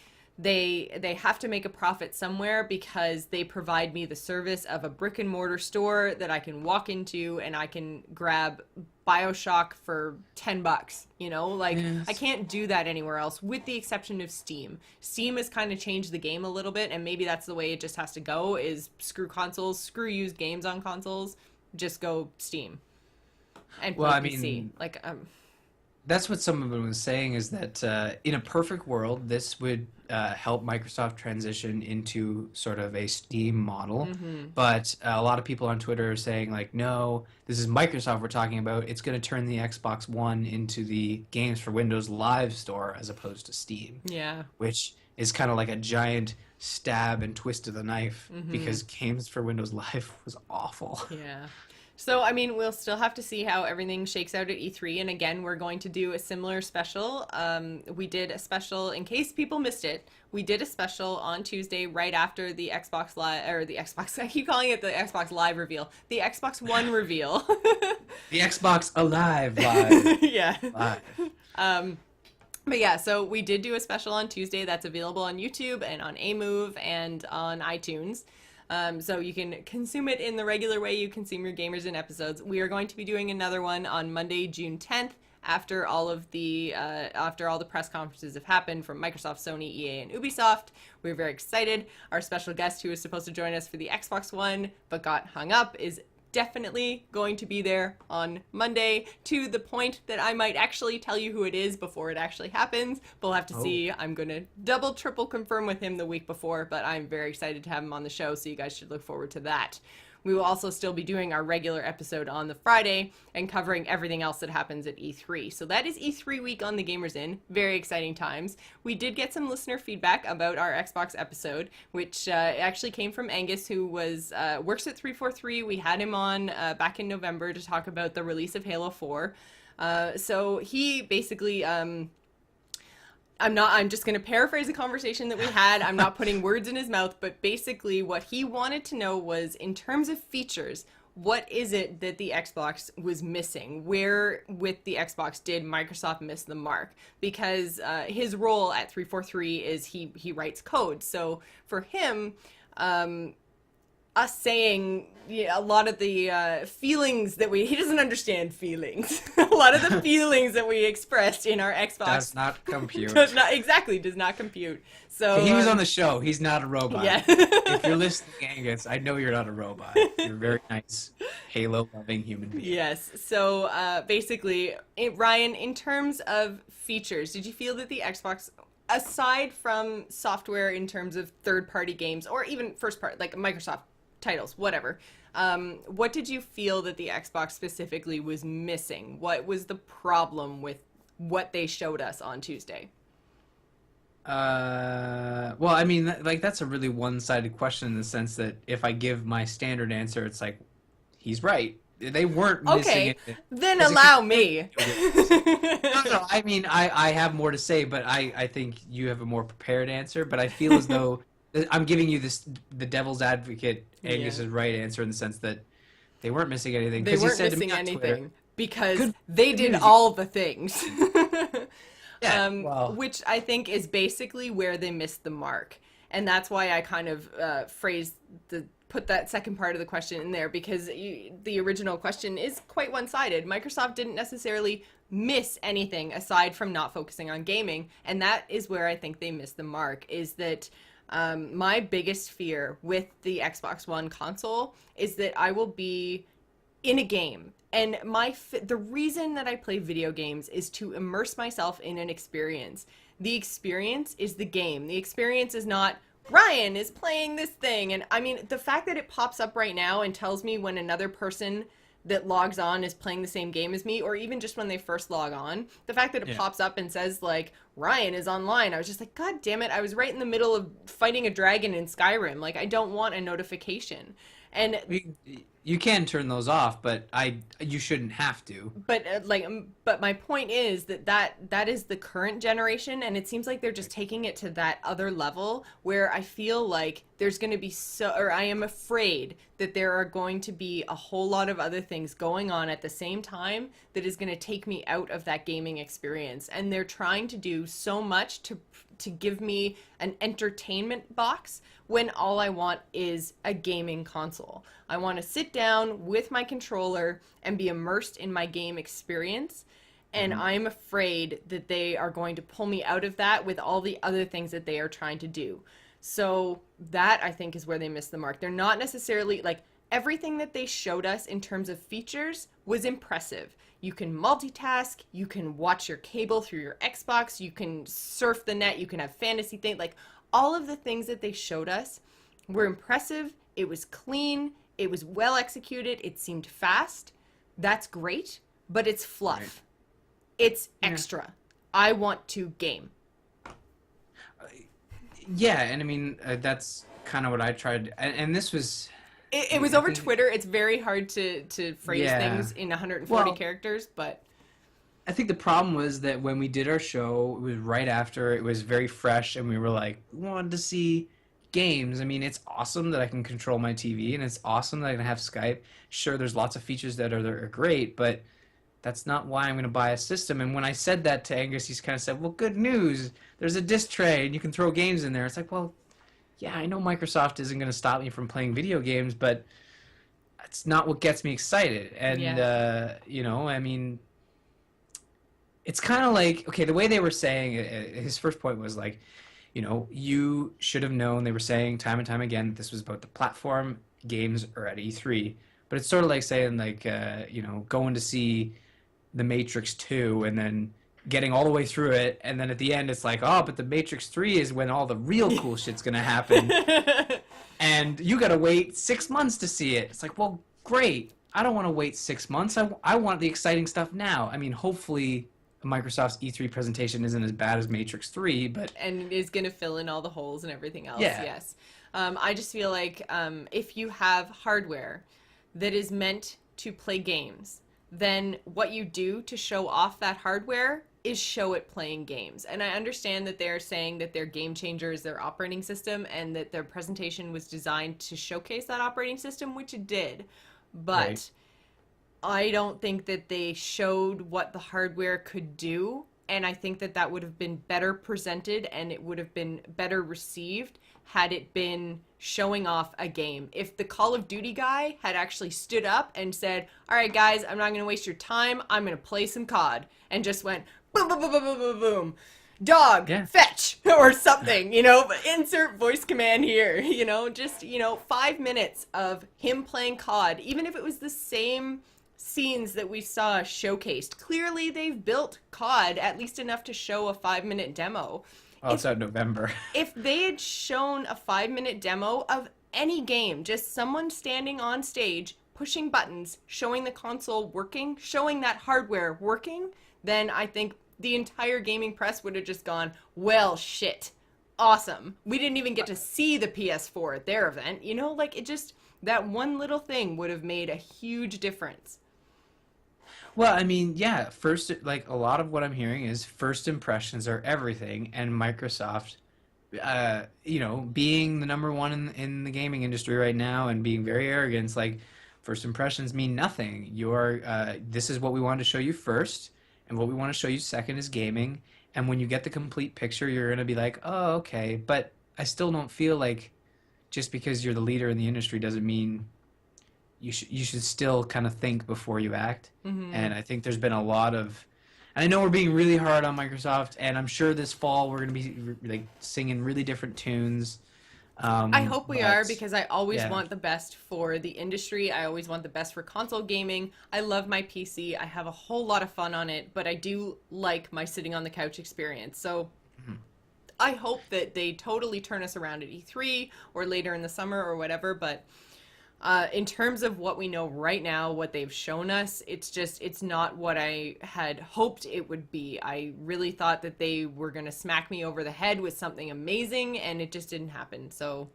they have to make a profit somewhere because they provide me the service of a brick and mortar store that I can walk into and I can grab BioShock for $10, you know, like yes. I can't do that anywhere else with the exception of Steam. Steam has kind of changed the game a little bit, and maybe that's the way it just has to go is screw consoles, screw used games on consoles, just go Steam and play PC. Mean, like that's what someone was saying is that in a perfect world, this would help Microsoft transition into sort of a Steam model. Mm-hmm. But a lot of people on Twitter are saying, like, no, this is Microsoft we're talking about. It's going to turn the Xbox One into the Games for Windows Live store as opposed to Steam. Yeah. Which is kind of like a giant stab and twist of the knife because Games for Windows Live was awful. Yeah. So, I mean, we'll still have to see how everything shakes out at E3. And again, we're going to do a similar special. We did a special, in case people missed it, we did a special on Tuesday right after the Xbox Live, or the Xbox, I keep calling it the Xbox Live reveal, the Xbox One reveal. The Xbox Alive Live. Yeah. Live. But yeah, so we did do a special on Tuesday that's available on YouTube and on A-Move and on iTunes. So you can consume it in the regular way you consume your Gamers In episodes. We are going to be doing another one on Monday, June 10th. After all the press conferences have happened from Microsoft, Sony, EA, and Ubisoft. We're very excited. Our special guest who was supposed to join us for the Xbox One but got hung up is definitely going to be there on Monday, to the point that I might actually tell you who it is before it actually happens. But we'll have to see. I'm going to double, triple confirm with him the week before, but I'm very excited to have him on the show, so you guys should look forward to that. We will also still be doing our regular episode on the Friday and covering everything else that happens at E3. So that is E3 week on the Gamers In. Very exciting times. We did get some listener feedback about our Xbox episode, which actually came from Angus, who works at 343. We had him on back in November to talk about the release of Halo 4. So he basically... I'm just going to paraphrase a conversation that we had. I'm not putting words in his mouth, but basically what he wanted to know was, in terms of features, what is it that the Xbox was missing? Where with the Xbox did Microsoft miss the mark? Because his role at 343 is he writes code. So for him, us saying a lot of the feelings that he doesn't understand feelings. A lot of the feelings that we expressed in our Xbox Does not compute. does not compute. So he was on the show. He's not a robot. Yeah. If you're listening, Angus, I know you're not a robot. You're a very nice, Halo-loving human being. Yes. So basically, Ryan, in terms of features, did you feel that the Xbox, aside from software in terms of third-party games or even first-party, like Microsoft titles, whatever, what did you feel that the Xbox specifically was missing? What was the problem with what they showed us on Tuesday? Well, I mean, like, that's a really one-sided question in the sense that if I give my standard answer, it's like, he's right. They weren't missing it. Then allow me. No, I mean, I have more to say, but I think you have a more prepared answer, but I feel as though I'm giving you the devil's advocate. Angus' right answer in the sense that they weren't missing anything. They weren't missing anything because they did all the things. Yeah, which I think is basically where they missed the mark. And that's why I kind of put that second part of the question in there, because the original question is quite one-sided. Microsoft didn't necessarily miss anything aside from not focusing on gaming. And that is where I think they missed the mark, is that my biggest fear with the Xbox One console is that I will be in a game. And the reason that I play video games is to immerse myself in an experience. The experience is the game. The experience is not, Ryan is playing this thing. And I mean, the fact that it pops up right now and tells me when another person that logs on is playing the same game as me, or even just when they first log on, the fact that it pops up and says, like, Ryan is online, I was just like, God damn it, I was right in the middle of fighting a dragon in Skyrim. Like, I don't want a notification. And you can turn those off, but you shouldn't have to. But but my point is that is the current generation, and it seems like they're just taking it to that other level where I feel like there's going to be I am afraid that there are going to be a whole lot of other things going on at the same time that is going to take me out of that gaming experience. And they're trying to do so much to give me an entertainment box when all I want is a gaming console. I want to sit down with my controller and be immersed in my game experience. And I'm afraid that they are going to pull me out of that with all the other things that they are trying to do. So that, I think, is where they missed the mark. They're not necessarily, like, everything that they showed us in terms of features was impressive. You can multitask, you can watch your cable through your Xbox, you can surf the net, you can have fantasy things. Like, all of the things that they showed us were impressive. It was clean. It was well executed. It seemed fast. That's great, but it's fluff. Right. It's extra. I want to game. Yeah, and I mean, that's kind of what I tried. And this was... It was over Twitter. It's very hard to phrase things in 140 characters, but... I think the problem was that when we did our show, it was right after, it was very fresh, and we were like, we wanted to see games. I mean, it's awesome that I can control my TV, and it's awesome that I can have Skype. Sure, there's lots of features that are great, but that's not why I'm going to buy a system. And when I said that to Angus, he's kind of said, well, good news. There's a disc tray, and you can throw games in there. It's like, well, yeah, I know Microsoft isn't going to stop me from playing video games, but that's not what gets me excited. And, Yeah. I mean, it's kind of like, okay, the way they were saying it, his first point was like, you should have known. They were saying time and time again that this was about the platform games are at E3. But it's sort of like saying, like, going to see The Matrix 2 and then getting all the way through it. And then at the end, it's like, oh, but The Matrix 3 is when all the real cool shit's going to happen. And you got to wait 6 months to see it. It's like, well, great. I don't want to wait 6 months. I want the exciting stuff now. I mean, hopefully Microsoft's E3 presentation isn't as bad as Matrix 3, but And is going to fill in all the holes and everything else. yeah, Yes. I just feel like if you have hardware that is meant to play games, then what you do to show off that hardware is show it playing games. And I understand that they're saying that their game changer is their operating system and that their presentation was designed to showcase that operating system, which it did. But right. I don't think that they showed what the hardware could do. And I think that that would have been better presented and it would have been better received had it been showing off a game. If the Call of Duty guy had actually stood up and said, all right, guys, I'm not going to waste your time. I'm going to play some COD. And just went, boom, boom, boom, boom, boom, boom, boom. Dog, Yeah. fetch, or something, insert voice command here, just, 5 minutes of him playing COD, even if it was the same scenes that we saw showcased. Clearly, they've built COD at least enough to show a 5-minute demo. Oh, it's out in November. If they had shown a 5-minute demo of any game, just someone standing on stage, pushing buttons, showing the console working, showing that hardware working, then I think the entire gaming press would have just gone, well, shit, awesome. We didn't even get to see the PS4 at their event. That one little thing would have made a huge difference. Well, I mean, yeah, first, like a lot of what I'm hearing is first impressions are everything, and Microsoft, being the number one in the gaming industry right now and being very arrogant, it's like first impressions mean nothing. This is what we wanted to show you first, and what we want to show you second is gaming. And when you get the complete picture, you're gonna be like, oh, okay. But I still don't feel like just because you're the leader in the industry doesn't mean you should still kind of think before you act. Mm-hmm. And I think there's been a lot of, and I know we're being really hard on Microsoft, and I'm sure this fall we're gonna be like singing really different tunes. I hope we are, But because I always yeah, want the best for the industry. I always want the best for console gaming. I love my PC. I have a whole lot of fun on it, but I do like my sitting on the couch experience. So mhm. I hope that they totally turn us around at E3 or later in the summer or whatever. But in terms of what we know right now, what they've shown us, it's not what I had hoped it would be. I really thought that they were going to smack me over the head with something amazing, and it just didn't happen. So,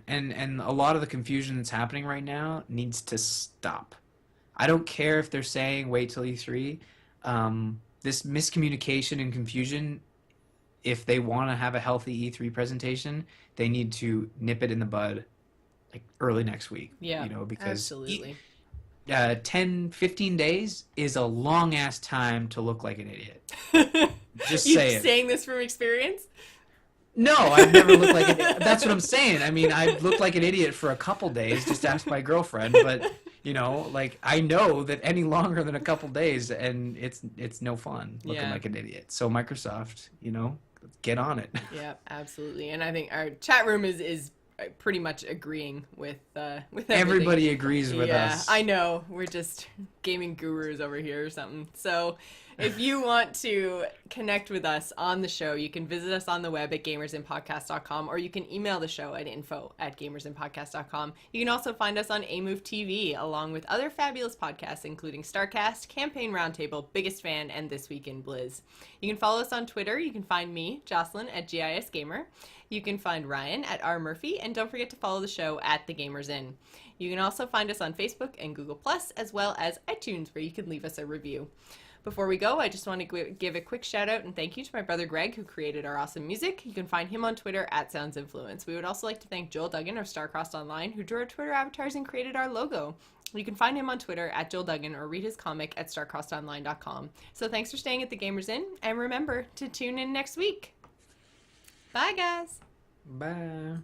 And a lot of the confusion that's happening right now needs to stop. I don't care if they're saying wait till E3. This miscommunication and confusion, if they want to have a healthy E3 presentation, they need to nip it in the bud like early next week. yeah, Because absolutely. 10, 15 days is a long ass time to look like an idiot. Just You saying. saying this from experience? No, I've never looked like an idiot. That's what I'm saying. I mean, I've looked like an idiot for a couple days, just ask my girlfriend, but like I know that any longer than a couple days and it's no fun looking Yeah. like an idiot. So Microsoft, get on it. Yeah, absolutely. And I think our chat room is pretty much agreeing with everything. Everybody agrees with Yeah, us. I know. We're just gaming gurus over here or something. So if you want to connect with us on the show, you can visit us on the web at gamersinpodcast.com, or you can email the show at info@gamersinpodcast.com. You can also find us on AMove TV, along with other fabulous podcasts, including StarCast, Campaign Roundtable, Biggest Fan, and This Week in Blizz. You can follow us on Twitter. You can find me, Jocelyn, at GIS Gamer. You can find Ryan at R. Murphy, and don't forget to follow the show at The Gamers Inn. You can also find us on Facebook and Google+, as well as iTunes, where you can leave us a review. Before we go, I just want to give a quick shout out and thank you to my brother Greg, who created our awesome music. You can find him on Twitter at SoundsInfluence. We would also like to thank Joel Duggan of Starcrossed Online, who drew our Twitter avatars and created our logo. You can find him on Twitter at Joel Duggan, or read his comic at starcrossedonline.com. So thanks for staying at the Gamers Inn, and remember to tune in next week. Bye, guys. Bye.